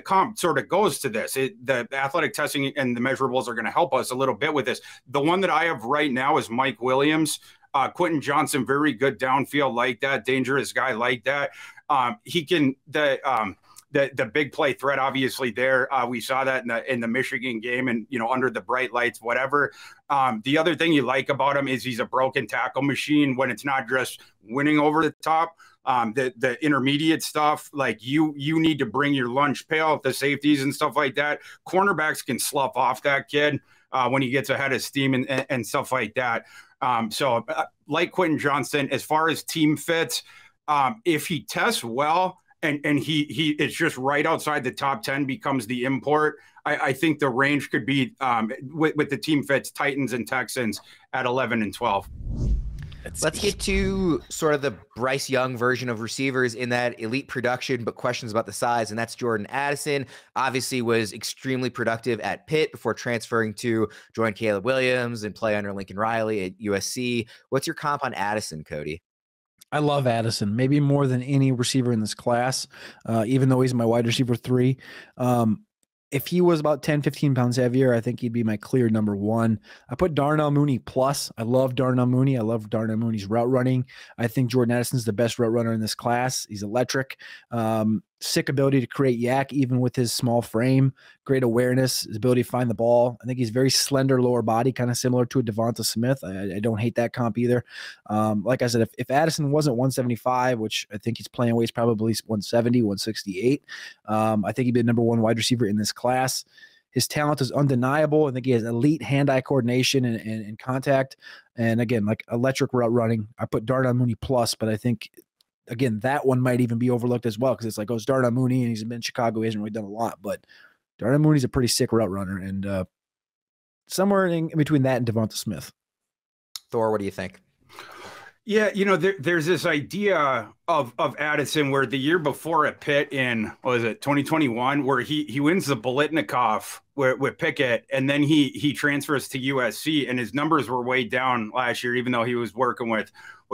comp sort of goes to this. The athletic testing and the measurables are going to help us a little bit with this. The one that I have right now is Mike Williams. Quentin Johnston, very good downfield like that, dangerous guy like that. He can the big play threat, obviously there. We saw that in the Michigan game, and under the bright lights, whatever. The other thing you like about him is he's a broken tackle machine when it's not just winning over the top. The intermediate stuff, like you need to bring your lunch pail, the safeties and stuff like that. Cornerbacks can slough off that kid when he gets ahead of steam and stuff like that. So like Quentin Johnston, as far as team fits, if he tests well and he is just right outside the top 10, becomes the import, I think the range could be with the team fits, Titans and Texans at 11 and 12. Let's get to sort of the Bryce Young version of receivers in that elite production, but questions about the size, and that's Jordan Addison. Obviously was extremely productive at Pitt before transferring to join Caleb Williams and play under Lincoln Riley at USC. What's your comp on Addison, Cody? I love Addison, maybe more than any receiver in this class, even though he's my wide receiver 3. If he was about 10, 15 pounds heavier, I think he'd be my clear number 1. I put Darnell Mooney plus. I love Darnell Mooney. I love Darnell Mooney's route running. I think Jordan Addison's the best route runner in this class. He's electric. sick ability to create yak, even with his small frame, great awareness, his ability to find the ball. I think he's very slender lower body, kind of similar to a Devonta Smith. I don't hate that comp either. Like I said, if Addison wasn't 175, which I think he's playing weights probably 170, 168, I think he'd be the number one wide receiver in this class. His talent is undeniable. I think he has elite hand-eye coordination and contact. And again, like electric route running. I put Darnell Mooney plus, but I think, again, that one might even be overlooked as well because it's like, oh, it's Darnell Mooney and he's been in Chicago. He hasn't really done a lot, but Darnell Mooney's a pretty sick route runner, and somewhere in between that and Devonta Smith. Thor, what do you think? Yeah, there's this idea of Addison where the year before at Pitt in, 2021, where he wins the Bolitnikoff with Pickett, and then he transfers to USC, and his numbers were way down last year, even though he was working with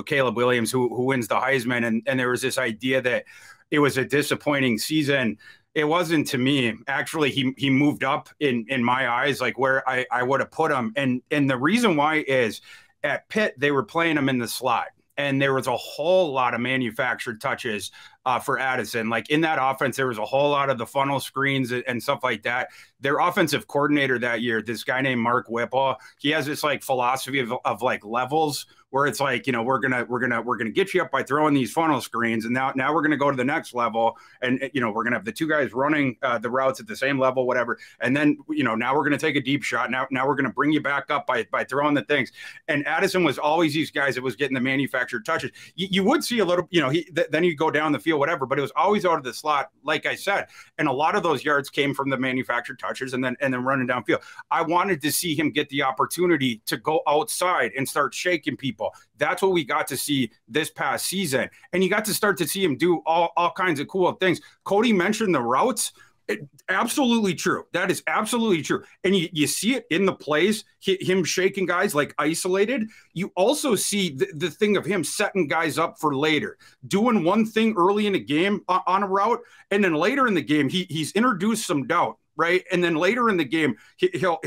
Caleb Williams, who wins the Heisman, and there was this idea that it was a disappointing season. It wasn't to me. Actually, he moved up in my eyes, like where I would have put him, and the reason why is, at Pitt, they were playing him in the slot, and there was a whole lot of manufactured touches for Addison. Like in that offense, there was a whole lot of the funnel screens and stuff like that. Their offensive coordinator that year, this guy named Mark Whipple, he has this like philosophy of like levels where it's like, we're gonna get you up by throwing these funnel screens, and now we're gonna go to the next level, and we're gonna have the two guys running the routes at the same level, whatever, and then now we're gonna take a deep shot. Now we're gonna bring you back up by throwing the things. And Addison was always these guys that was getting the manufactured touches. You would see a little, then you go down the field, whatever, but it was always out of the slot, like I said, and a lot of those yards came from the manufactured touches and then running downfield. I wanted to see him get the opportunity to go outside and start shaking people. That's what we got to see this past season. And you got to start to see him do all kinds of cool things. Cody mentioned the routes. Absolutely true. That is absolutely true. And you see it in the plays, him shaking guys like isolated. You also see the thing of him setting guys up for later, doing one thing early in the game on a route, and then later in the game, he's introduced some doubt. Right. And then later in the game, he'll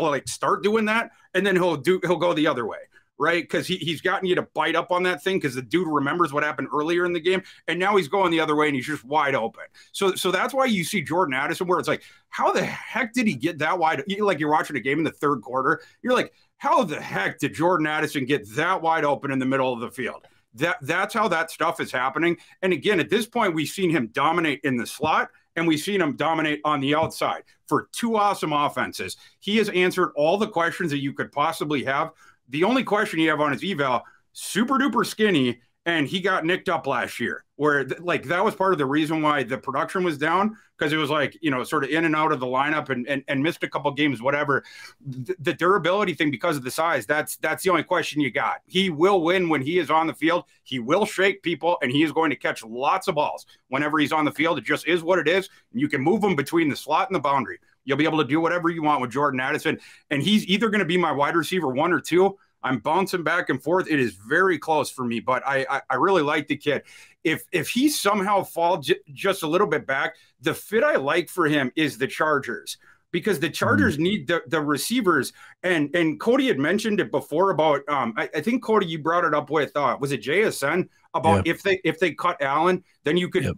like start doing that, and then he'll go the other way. Right, because he's gotten you to bite up on that thing because the dude remembers what happened earlier in the game, and now he's going the other way and he's just wide open. So that's why you see Jordan Addison where it's like, how the heck did he get that wide? Like you're watching a game in the third quarter, you're like, how the heck did Jordan Addison get that wide open in the middle of the field? That's how that stuff is happening. And again, at this point, we've seen him dominate in the slot, and we've seen him dominate on the outside for two awesome offenses. He has answered all the questions that you could possibly have. The only question you have on his eval, super duper skinny, and he got nicked up last year, where like that was part of the reason why the production was down, because it was like, sort of in and out of the lineup and missed a couple games, whatever. The durability thing, because of the size, that's the only question you got. He will win when he is on the field. He will shake people, and he is going to catch lots of balls whenever he's on the field. It just is what it is. And you can move him between the slot and the boundary. You'll be able to do whatever you want with Jordan Addison, and he's either going to be my wide receiver 1 or 2. I'm bouncing back and forth. It is very close for me, but I really like the kid. If he somehow falls just a little bit back, the fit I like for him is the Chargers, because the Chargers need the receivers. And Cody had mentioned it before about I think, Cody, you brought it up with was it JSN about if they cut Allen, then you could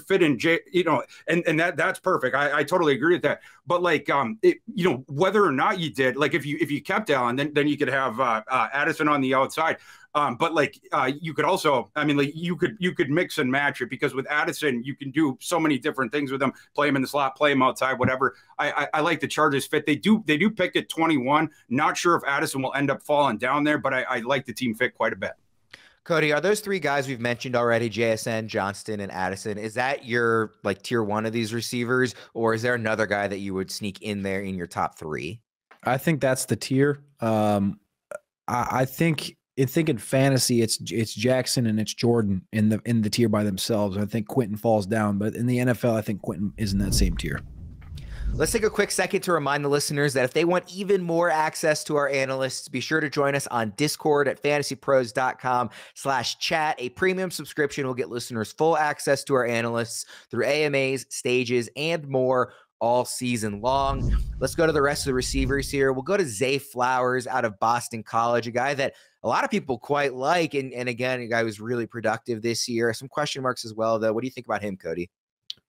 fit in and that's perfect. I totally agree with that. But like whether or not you did, like if you kept Allen, then you could have Addison on the outside. But like you could also, you could mix and match it, because with Addison you can do so many different things with him. Play him in the slot, play him outside, whatever. I like the Chargers fit. They do pick at 21. Not sure if Addison will end up falling down there, but I like the team fit quite a bit. Cody, are those three guys we've mentioned already, JSN, Johnston, and Addison, is that your like tier 1 of these receivers, or is there another guy that you would sneak in there in your top 3? I think that's the tier. I think in fantasy, it's Jaxon and it's Jordan in the tier by themselves. I think Quentin falls down, but in the NFL, I think Quentin is in that same tier. Let's take a quick second to remind the listeners that if they want even more access to our analysts, be sure to join us on Discord at fantasypros.com/chat. A premium subscription will get listeners full access to our analysts through AMAs, stages, and more, all season long. Let's go to the rest of the receivers here. We'll go to Zay Flowers out of Boston College, a guy that a lot of people quite like. And again, a guy who's really productive this year. Some question marks as well, though. What do you think about him, Cody?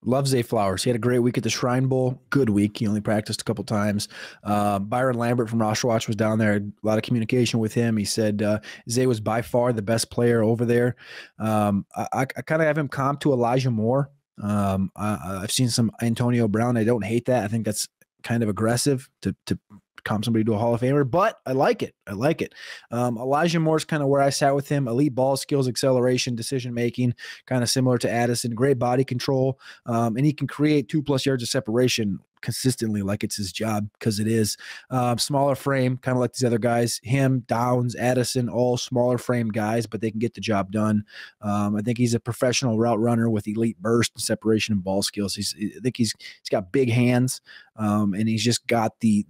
Love Zay Flowers. He had a great week at the Shrine Bowl. Good week. He only practiced a couple times. Byron Lambert from Rosh Watch was down there. Had a lot of communication with him. He said Zay was by far the best player over there. I kind of have him comped to Elijah Moore. I've seen some Antonio Brown. I don't hate that. I think that's kind of aggressive to comp somebody to a Hall of Famer, but I like it. I like it. Elijah Moore's kind of where I sat with him. Elite ball skills, acceleration, decision-making, kind of similar to Addison. Great body control, and he can create 2+ yards of separation consistently like it's his job, because it is. Smaller frame, kind of like these other guys. Him, Downs, Addison, all smaller frame guys, but they can get the job done. I think he's a professional route runner with elite burst and separation and ball skills. I think he's got big hands, and he's just got the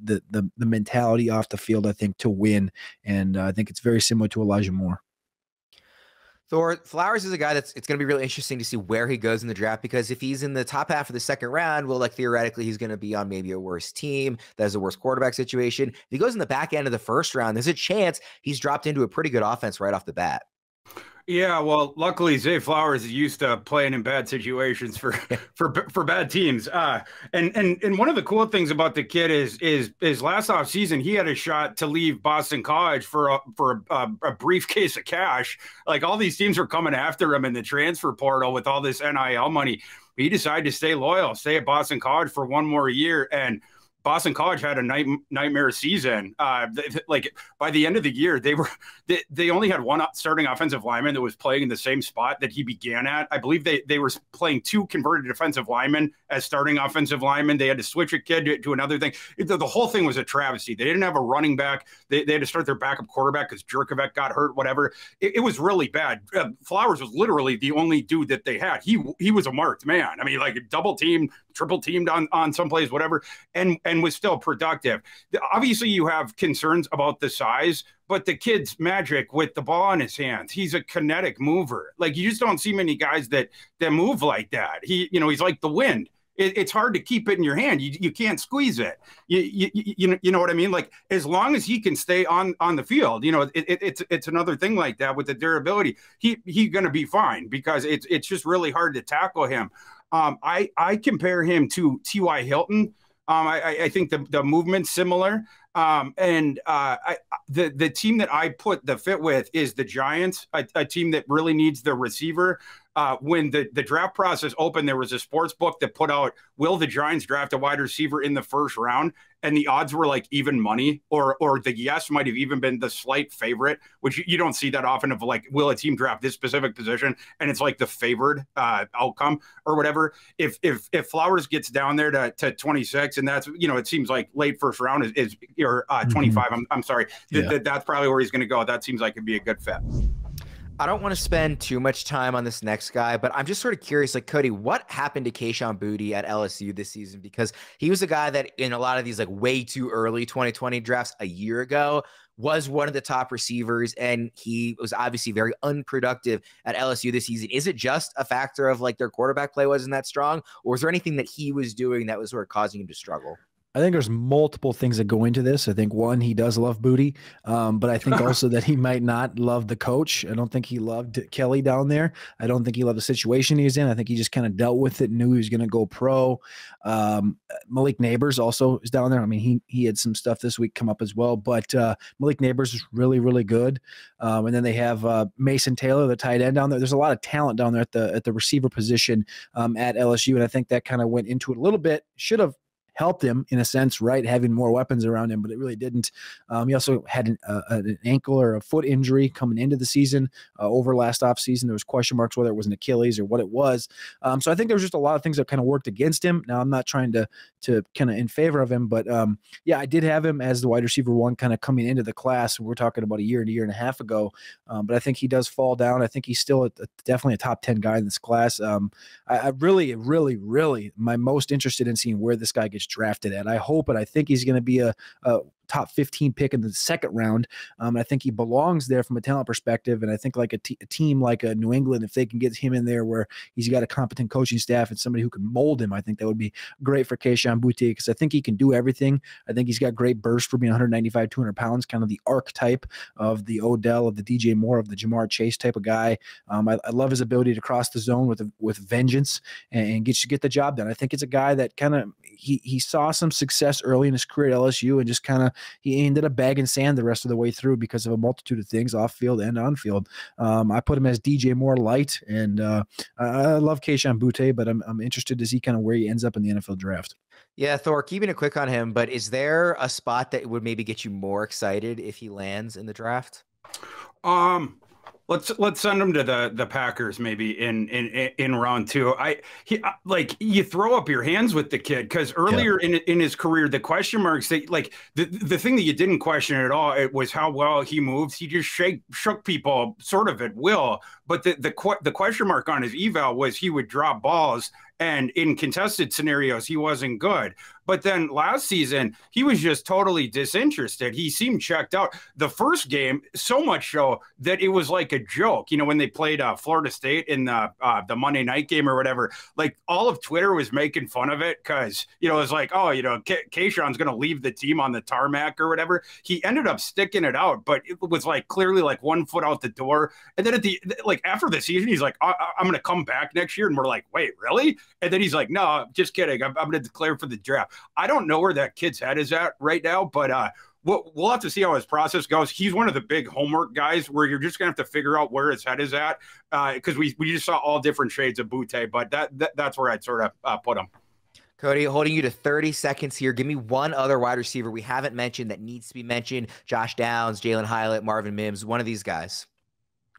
mentality off the field, I think, to win. And I think it's very similar to Elijah Moore. Thor, Flowers is a guy it's going to be really interesting to see where he goes in the draft, because if he's in the top half of the second round, well, like theoretically, he's going to be on maybe a worse team that has a worse quarterback situation. If he goes in the back end of the first round, there's a chance he's dropped into a pretty good offense right off the bat. Yeah, well, luckily Zay Flowers is used to playing in bad situations for bad teams. And one of the cool things about the kid is last off season he had a shot to leave Boston College for a briefcase of cash. Like, all these teams were coming after him in the transfer portal with all this NIL money. He decided to stay loyal, stay at Boston College for one more year, and Boston College had a nightmare season. Like, by the end of the year, they only had one starting offensive lineman that was playing in the same spot that he began at. I believe they were playing 2 converted defensive linemen as starting offensive linemen. They had to switch a kid to another thing. The whole thing was a travesty. They didn't have a running back. They had to start their backup quarterback because Jerkovic got hurt, whatever. It was really bad. Flowers was literally the only dude that they had. He was a marked man. I mean, like, double teamed, triple teamed on some plays, whatever, and was still productive. Obviously, you have concerns about the size, but the kid's magic with the ball in his hands. He's a kinetic mover. Like, you just don't see many guys that move like that. He's like the wind. It's hard to keep it in your hand. You can't squeeze it. You know what I mean? Like, as long as he can stay on the field, it's another thing like that with the durability. He's going to be fine, because it's just really hard to tackle him. I compare him to T.Y. Hilton. I think the movement's similar. The team that I put the fit with is the Giants, a team that really needs the receiver. When the draft process opened, there was a sports book that put out, will the Giants draft a wide receiver in the first round? And the odds were like even money, or the yes might have even been the slight favorite, which you don't see that often, of like, will a team draft this specific position? And it's like the favored outcome or whatever. If Flowers gets down there to 26, and that's, it seems like late first round is 25. I'm sorry. Yeah. That's probably where he's going to go. That seems like it'd be a good fit. I don't want to spend too much time on this next guy, but I'm just sort of curious, like, Cody, what happened to Kayshon Boutte at LSU this season? Because he was a guy that in a lot of these like way too early 2020 drafts a year ago was one of the top receivers, and he was obviously very unproductive at LSU this season. Is it just a factor of like their quarterback play wasn't that strong, or is there anything that he was doing that was sort of causing him to struggle? I think there's multiple things that go into this. I think, one, he does love Boutte, but I think also that he might not love the coach. I don't think he loved Kelly down there. I don't think he loved the situation he's in. I think he just kind of dealt with it and knew he was going to go pro. Malik Neighbors also is down there. I mean, he had some stuff this week come up as well, but Malik Neighbors is really, really good. And then they have Mason Taylor, the tight end down there. There's a lot of talent down there at the receiver position at LSU, and I think that kind of went into it a little bit. Should have helped him in a sense, right? Having more weapons around him, but it really didn't. He also had an ankle or a foot injury coming into the season over last offseason. There was question marks whether it was an Achilles or what it was. So I think there was just a lot of things that kind of worked against him. Now, I'm not trying to kind of in favor of him, but yeah, I did have him as the wide receiver one kind of coming into the class. We're talking about a year and a half ago, but I think he does fall down. I think he's still definitely a top 10 guy in this class. I really, really, my most interested in seeing where this guy gets drafted at. I hope, and I think he's going to be a top 15 pick in the second round. I think he belongs there from a talent perspective. And I think like a team like a New England, if they can get him in there where he's got a competent coaching staff and somebody who can mold him, I think that would be great for Kayshon Boutte, because I think he can do everything. I think he's got great burst for being 195, 200 pounds, kind of the archetype of the Odell, of the DJ Moore, of the Ja'Marr Chase type of guy. I love his ability to cross the zone with vengeance and get the job done. I think it's a guy that kind of he saw some success early in his career at LSU and just kind of he ended up bagging sand the rest of the way through because of a multitude of things off field and on field. I put him as DJ Moore light, and I love Kayshon Boutte, but I'm interested to see kind of where he ends up in the NFL draft. Yeah, Thor, keeping it quick on him, but is there a spot that would maybe get you more excited if he lands in the draft? Let's send him to the Packers maybe in round 2. Like you throw up your hands with the kid, because earlier in his career, the question marks that like the thing that you didn't question at all, it was how well he moves. He just shook people sort of at will. But the question mark on his eval was he would drop balls, and in contested scenarios he wasn't good. But then last season, he was just totally disinterested. He seemed checked out. The first game, so much so that it was like a joke. You know, when they played Florida State in the Monday night game or whatever, like all of Twitter was making fun of it because, you know, it was like, oh, you know, Kayshon's going to leave the team on the tarmac or whatever. He ended up sticking it out, but it was like clearly like 1 foot out the door. And then after the season, he's like, I'm going to come back next year. And we're like, wait, really? And then he's like, no, just kidding. I'm going to declare for the draft. I don't know where that kid's head is at right now, but we'll have to see how his process goes. He's one of the big homework guys where you're just going to have to figure out where his head is at, because we just saw all different shades of Boutte, but that's where I'd sort of put him. Cody, holding you to 30 seconds here. Give me one other wide receiver we haven't mentioned that needs to be mentioned. Josh Downs, Jalen Hylett, Marvin Mims, one of these guys.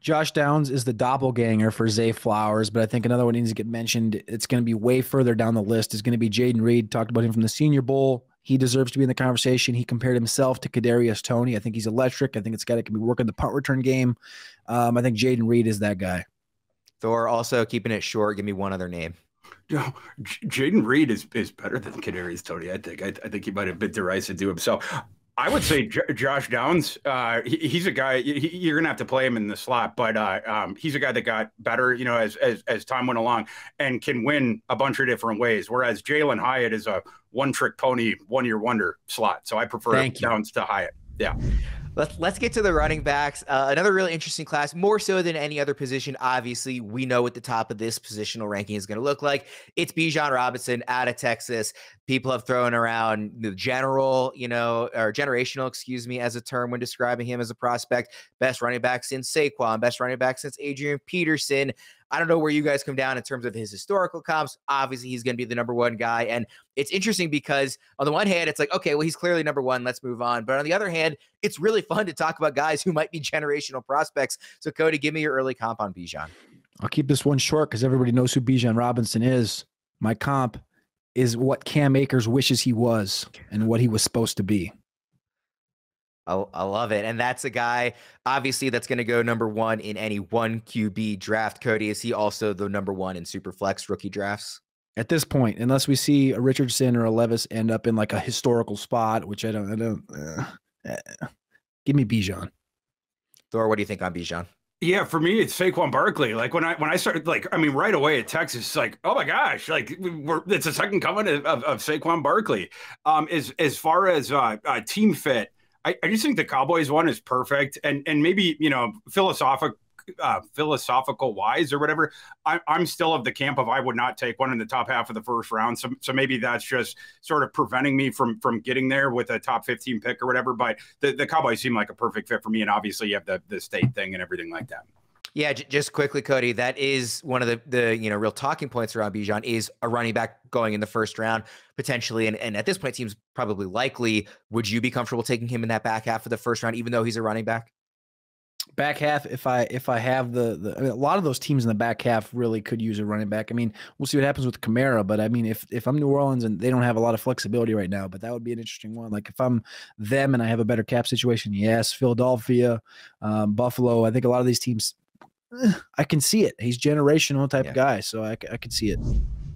Josh Downs is the doppelganger for Zay Flowers, but I think another one needs to get mentioned. It's going to be way further down the list. Is going to be Jaden Reed. Talked about him from the Senior Bowl. He deserves to be in the conversation. He compared himself to Kadarius Toney. I think he's electric. I think it's a guy that can be working the punt return game. I think Jaden Reed is that guy. Thor, also keeping it short. Give me one other name. Jaden Reed is better than Kadarius Toney. I think he might have been derisive to himself. I would say Josh Downs. He's a guy you're gonna have to play him in the slot, but he's a guy that got better, you know, as time went along, and can win a bunch of different ways. Whereas Jalen Hyatt is a one-trick pony, one-year wonder slot. So I prefer Downs to Hyatt. Yeah. Let's get to the running backs. Another really interesting class, more so than any other position. Obviously, we know what the top of this positional ranking is going to look like. It's Bijan Robinson out of Texas. People have thrown around the general, you know, or generational, excuse me, as a term when describing him as a prospect. Best running back since Saquon, best running back since Adrian Peterson. I don't know where you guys come down in terms of his historical comps. Obviously, he's going to be the number one guy. And it's interesting because on the one hand, it's like, okay, well, he's clearly number one. Let's move on. But on the other hand, it's really fun to talk about guys who might be generational prospects. So, Cody, give me your early comp on Bijan. I'll keep this one short because everybody knows who Bijan Robinson is. My comp is what Cam Akers wishes he was and what he was supposed to be. I love it. And that's a guy, obviously, that's going to go number one in any one QB draft. Cody, is he also the number one in Superflex rookie drafts? At this point, unless we see a Richardson or a Levis end up in like a historical spot, which I don't. Give me Bijan. Thor, what do you think on Bijan? Yeah, for me, it's Saquon Barkley. Like when I started, like, I mean, right away at Texas, it's like, oh my gosh, like it's a second coming of Saquon Barkley. As far as team fit, I just think the Cowboys one is perfect, and maybe, you know, philosophical wise or whatever, I'm still of the camp of I would not take one in the top half of the first round. So maybe that's just sort of preventing me from getting there with a top 15 pick or whatever. But the Cowboys seem like a perfect fit for me, and obviously you have the state thing and everything like that. Yeah, just quickly, Cody, that is one of the you know, real talking points around Bijan is a running back going in the first round potentially, and at this point seems probably likely. Would you be comfortable taking him in that back half of the first round, even though he's a running back? Back half, if I have the I mean, a lot of those teams in the back half really could use a running back. I mean, we'll see what happens with Kamara, but I mean, if I'm New Orleans and they don't have a lot of flexibility right now, but that would be an interesting one. Like if I'm them and I have a better cap situation, yes. Philadelphia, Buffalo, I think a lot of these teams, I can see it. He's generational type of guy, so I can see it.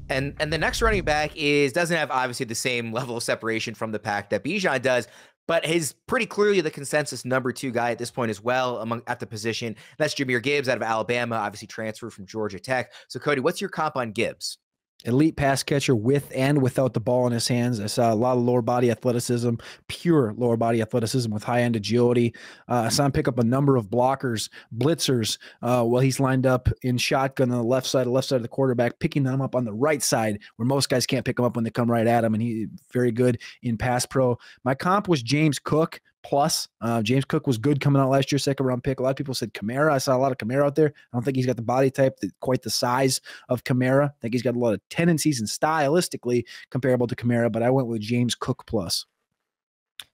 And the next running back doesn't have obviously the same level of separation from the pack that Bijan does, but he's pretty clearly the consensus number 2 guy at this point as well at the position. That's Jahmyr Gibbs out of Alabama, obviously transferred from Georgia Tech. So Cody, what's your comp on Gibbs? Elite pass catcher with and without the ball in his hands. I saw a lot of lower body athleticism, pure lower body athleticism with high end agility. I saw him pick up a number of blockers, blitzers, while he's lined up in shotgun on the left side of the quarterback, picking them up on the right side where most guys can't pick them up when they come right at him. And he's very good in pass pro. My comp was James Cook. Plus, James Cook was good coming out last year, 2nd round pick. A lot of people said Kamara. I saw a lot of Kamara out there. I don't think he's got the body type, quite the size of Kamara. I think he's got a lot of tendencies and stylistically comparable to Kamara, but I went with James Cook plus.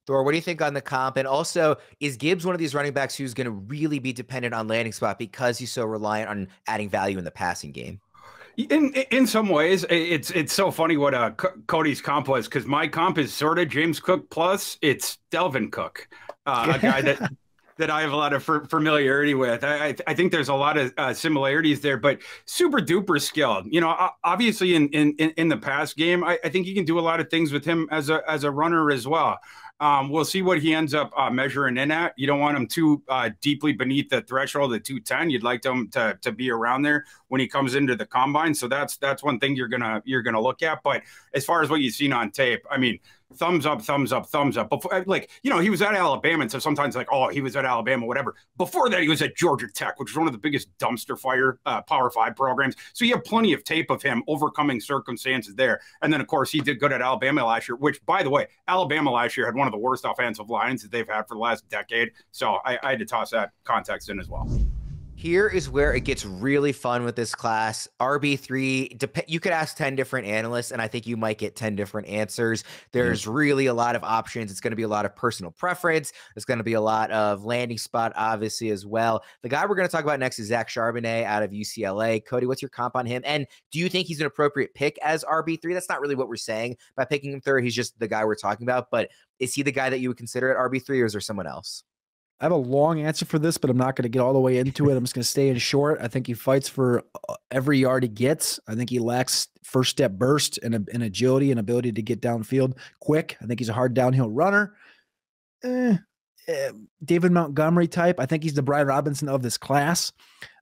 Thor, what do you think on the comp? And also, is Gibbs one of these running backs who's going to really be dependent on landing spot because he's so reliant on adding value in the passing game? In some ways, it's so funny what Cody's comp was, because my comp is sort of James Cook plus it's Delvin Cook, a guy that I have a lot of familiarity with. I think there's a lot of similarities there, but super duper skilled. You know, obviously in the pass game, I think you can do a lot of things with him as a runner as well. We'll see what he ends up measuring in at. You don't want him too deeply beneath the threshold at 210. You'd like him to be around there when he comes into the combine. So that's one thing you're gonna look at. But as far as what you've seen on tape, I mean, thumbs up, thumbs up, thumbs up. Before, like, you know, he was at Alabama, and so sometimes like, oh, he was at Alabama, whatever. Before that, he was at Georgia Tech, which is one of the biggest dumpster fire Power 5 programs. So you have plenty of tape of him overcoming circumstances there. And then, of course, he did good at Alabama last year, which, by the way, Alabama last year had one of the worst offensive lines that they've had for the last decade. So I had to toss that context in as well. Here is where it gets really fun with this class. RB3, you could ask 10 different analysts, and I think you might get 10 different answers. There's really a lot of options. It's going to be a lot of personal preference. There's going to be a lot of landing spot, obviously, as well. The guy we're going to talk about next is Charbonnet out of UCLA. Cody, what's your comp on him? And do you think he's an appropriate pick as RB3? That's not really what we're saying by picking him third. He's just the guy we're talking about. But is he the guy that you would consider at RB3, or is there someone else? I have a long answer for this, but I'm not going to get all the way into it. I'm just going to stay in short. I think he fights for every yard he gets. I think he lacks first step burst and agility and ability to get downfield quick. I think he's a hard downhill runner. David Montgomery type. I think he's the Bijan Robinson of this class.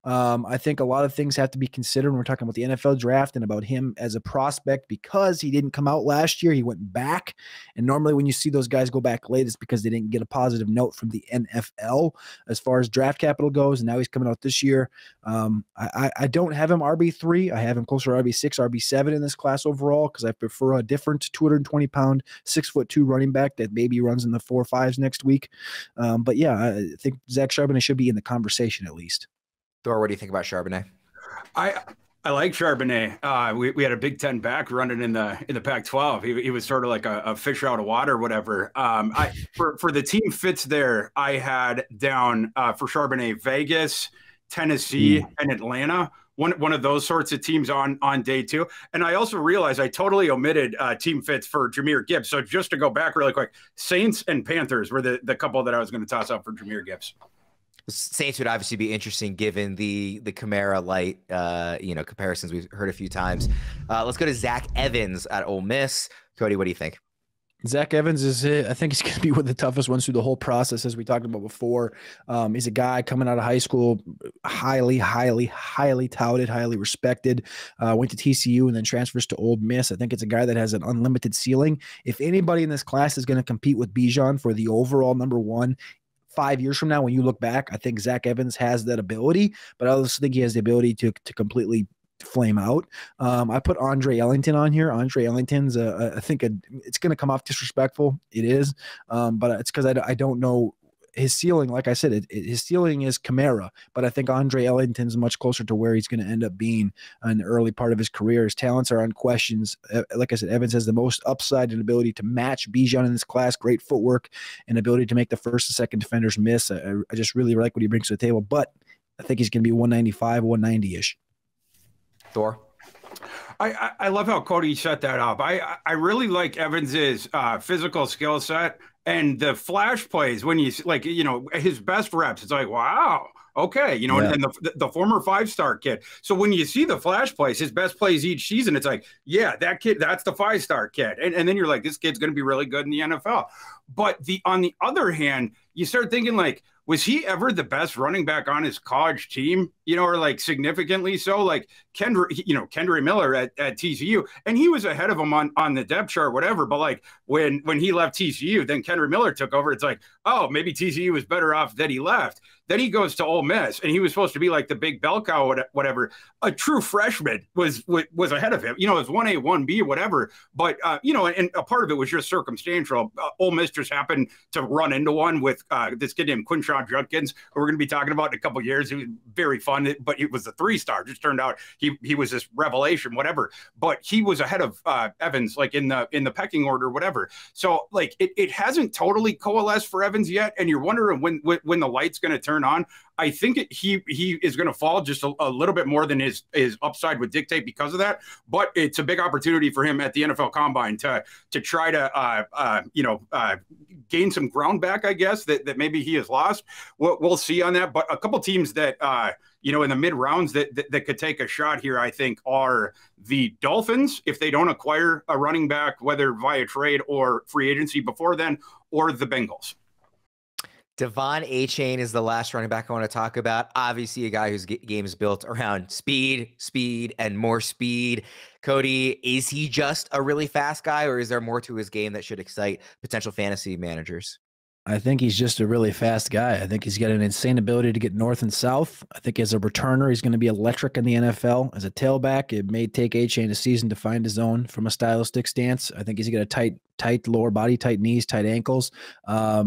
I think a lot of things have to be considered when we're talking about the NFL draft and about him as a prospect, because he didn't come out last year. He went back. And normally when you see those guys go back late, it's because they didn't get a positive note from the NFL as far as draft capital goes. And now he's coming out this year. I don't have him RB3. I have him closer to RB6, RB7 in this class overall, because I prefer a different 220-pound, 6'2" running back that maybe runs in the 4.5s next week. But yeah, I think Charbonnet should be in the conversation at least. Thor, what do you think about Charbonnet? I like Charbonnet. We had a Big Ten back running in the Pac-12. He was sort of like a fish out of water, whatever. For the team fits there, I had down for Charbonnet Vegas, Tennessee, and Atlanta. One of those sorts of teams on day 2. And I also realized I totally omitted team fits for Jahmyr Gibbs. So just to go back really quick, Saints and Panthers were the couple that I was going to toss up for Jahmyr Gibbs. Saints would obviously be interesting given the Kamara light, comparisons we've heard a few times. Let's go to Zach Evans at Ole Miss. Cody, what do you think? Zach Evans I think he's going to be one of the toughest ones through the whole process, as we talked about before. He's a guy coming out of high school, highly touted, highly respected, went to TCU and then transfers to Ole Miss. I think it's a guy that has an unlimited ceiling. If anybody in this class is going to compete with Bijan for the overall number 1, 5 years from now, when you look back, I think Zach Evans has that ability, but I also think he has the ability to completely flame out. I put Andre Ellington on here. Andre Ellington's I think it's going to come off disrespectful. It is, but it's because I don't know his ceiling. Like I said, his ceiling is Kamara, but I think Andre Ellington's much closer to where he's going to end up being in the early part of his career. His talents are unquestioned. Like I said, Evans has the most upside and ability to match Bijan in this class. Great footwork and ability to make the first and second defenders miss. I just really like what he brings to the table, but I think he's going to be 195, 190-ish. Thor? I love how Cody set that up. I really like Evans's physical skill set And the flash plays when you like, his best reps, it's like, wow, okay, and the former 5-star kid. So when you see the flash plays, his best plays each season, it's like, yeah, that kid, that's the 5-star kid. And then you're like, this kid's going to be really good in the NFL. But on the other hand, you start thinking like, was he ever the best running back on his college team, or like significantly so? Like Kendre Miller at TCU, and he was ahead of him on the depth chart, whatever. But like when he left TCU, then Kendre Miller took over. It's like, oh, maybe TCU was better off that he left. Then he goes to Ole Miss, and he was supposed to be like the big bell cow, whatever. A true freshman was ahead of him. It was 1A, 1B, whatever. But and a part of it was just circumstantial. Ole Miss just happened to run into one with this kid named Quentin Johnston, who we're going to be talking about in a couple of years. He was very fun, but he was a 3-star. Just turned out he was this revelation, whatever. But he was ahead of Evans, like in the pecking order, whatever. So like it hasn't totally coalesced for Evans yet, and you're wondering when the light's going to turn on. I think he is going to fall just a little bit more than his upside would dictate because of that. But it's a big opportunity for him at the NFL Combine to try to gain some ground back, I guess, that maybe he has lost. We'll see on that. But a couple teams that in the mid rounds that could take a shot here, I think, are the Dolphins if they don't acquire a running back, whether via trade or free agency before then, or the Bengals. Devon Achane is the last running back I want to talk about. Obviously, a guy whose game is built around speed, and more speed. Cody, is he just a really fast guy, or is there more to his game that should excite potential fantasy managers? I think he's just a really fast guy. I think he's got an insane ability to get north and south. I think as a returner, he's going to be electric in the NFL. As a tailback, it may take Achane a season to find his own from a stylistic stance. I think he's got a tight lower body, tight knees, tight ankles. I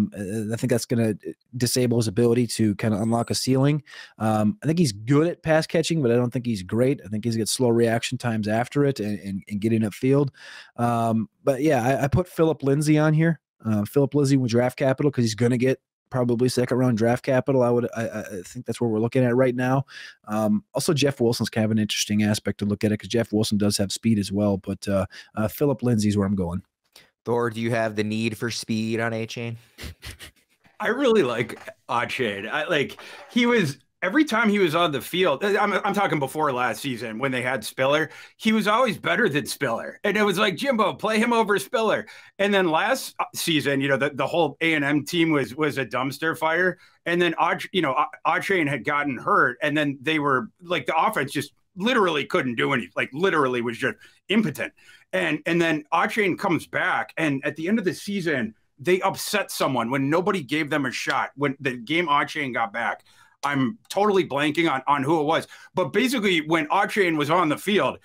think that's going to disable his ability to kind of unlock a ceiling. I think he's good at pass catching, but I don't think he's great. I think he's got slow reaction times after it and getting upfield. But yeah, I put Phillip Lindsay on here. Phillip Lindsay with draft capital because he's going to get probably second-round draft capital. I think that's what we're looking at right now. Also, Jeff Wilson's kind of an interesting aspect to look at it because Jeff Wilson does have speed as well. But Phillip Lindsay is where I'm going. Thor, do you have the need for speed on Achane? I really like Achane. He was. Every time he was on the field, I'm talking before last season when they had Spiller, he was always better than Spiller. And it was like, Jimbo, play him over Spiller. And then last season, the whole A&M team was a dumpster fire. And then, Achane had gotten hurt. And then they were like, the offense just literally couldn't do anything, like literally was just impotent. And then Achane comes back. And at the end of the season, they upset someone when nobody gave them a shot. When the game Achane got back, I'm totally blanking on who it was, but basically when Achane was on the field,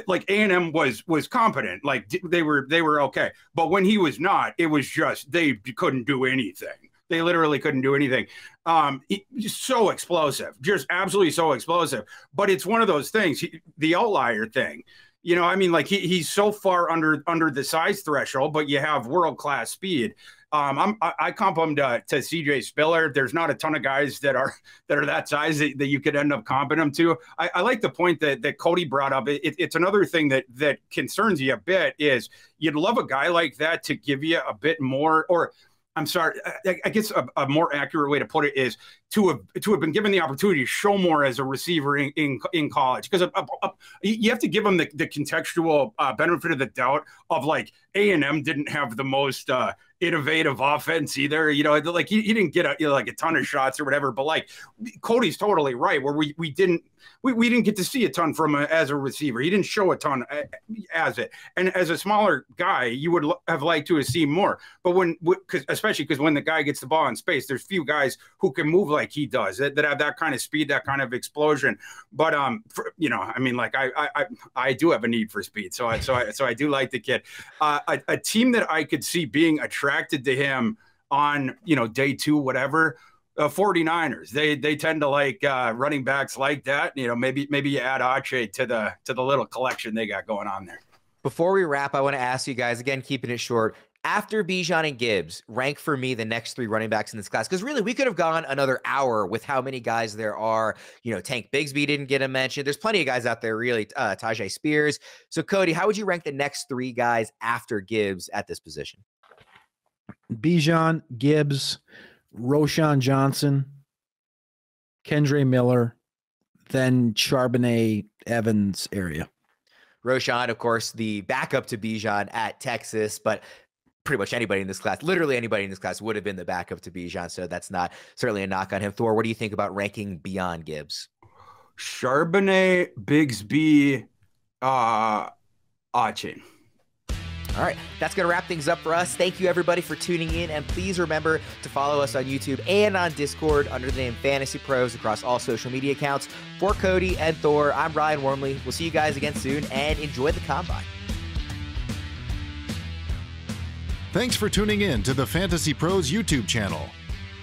like A&M was competent, like they were okay. But when he was not, it was just they couldn't do anything. They literally couldn't do anything. Just so explosive, just absolutely so explosive. But it's one of those things, the outlier thing. He's so far under the size threshold, but you have world-class speed. I comp him to CJ Spiller. There's not a ton of guys that are that size that you could end up comping him to. I like the point that Cody brought up. It's another thing that concerns you a bit is you'd love a guy like that to give you a bit more, or I'm sorry, I guess a more accurate way to put it is to have been given the opportunity to show more as a receiver in college, because you have to give them the contextual benefit of the doubt of like A&M didn't have the most innovative offense either. Like he didn't get a ton of shots or whatever. But like Cody's totally right, where we didn't get to see a ton from as a receiver. He didn't show a ton as it. And as a smaller guy, you would have liked to have seen more. But especially because when the guy gets the ball in space, there's few guys who can move like he does that have that kind of speed, that kind of explosion. But I do have a need for speed, so I do like the kid. A team that I could see being attracted to him on day 2, whatever. 49ers, they tend to like running backs like that. Maybe you add Achane to the little collection they got going on there. Before we wrap, I want to ask you guys, again, keeping it short, after Bijan and Gibbs, rank for me the next 3 running backs in this class. Because really, we could have gone another hour with how many guys there are. Tank Bigsby didn't get a mention. There's plenty of guys out there, really. Tyjae Spears. So, Cody, how would you rank the next 3 guys after Gibbs at this position? Bijan, Gibbs, Quentin Johnston, Kendre Miller, then Charbonnet, Evans area. Roschon, of course, the backup to Bijan at Texas, but pretty much anybody in this class, literally anybody in this class would have been the backup to Bijan, so that's not certainly a knock on him. Thor, what do you think about ranking beyond Gibbs? Charbonnet, Bigsby, Achane. All right, that's going to wrap things up for us. Thank you, everybody, for tuning in. And please remember to follow us on YouTube and on Discord under the name Fantasy Pros across all social media accounts. For Cody and Thor, I'm Ryan Wormeli. We'll see you guys again soon, and enjoy the Combine. Thanks for tuning in to the Fantasy Pros YouTube channel.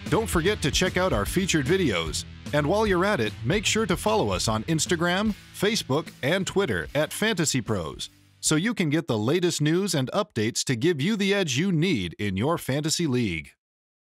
Don't forget to check out our featured videos. And while you're at it, make sure to follow us on Instagram, Facebook, and Twitter at Fantasy Pros, so you can get the latest news and updates to give you the edge you need in your fantasy league.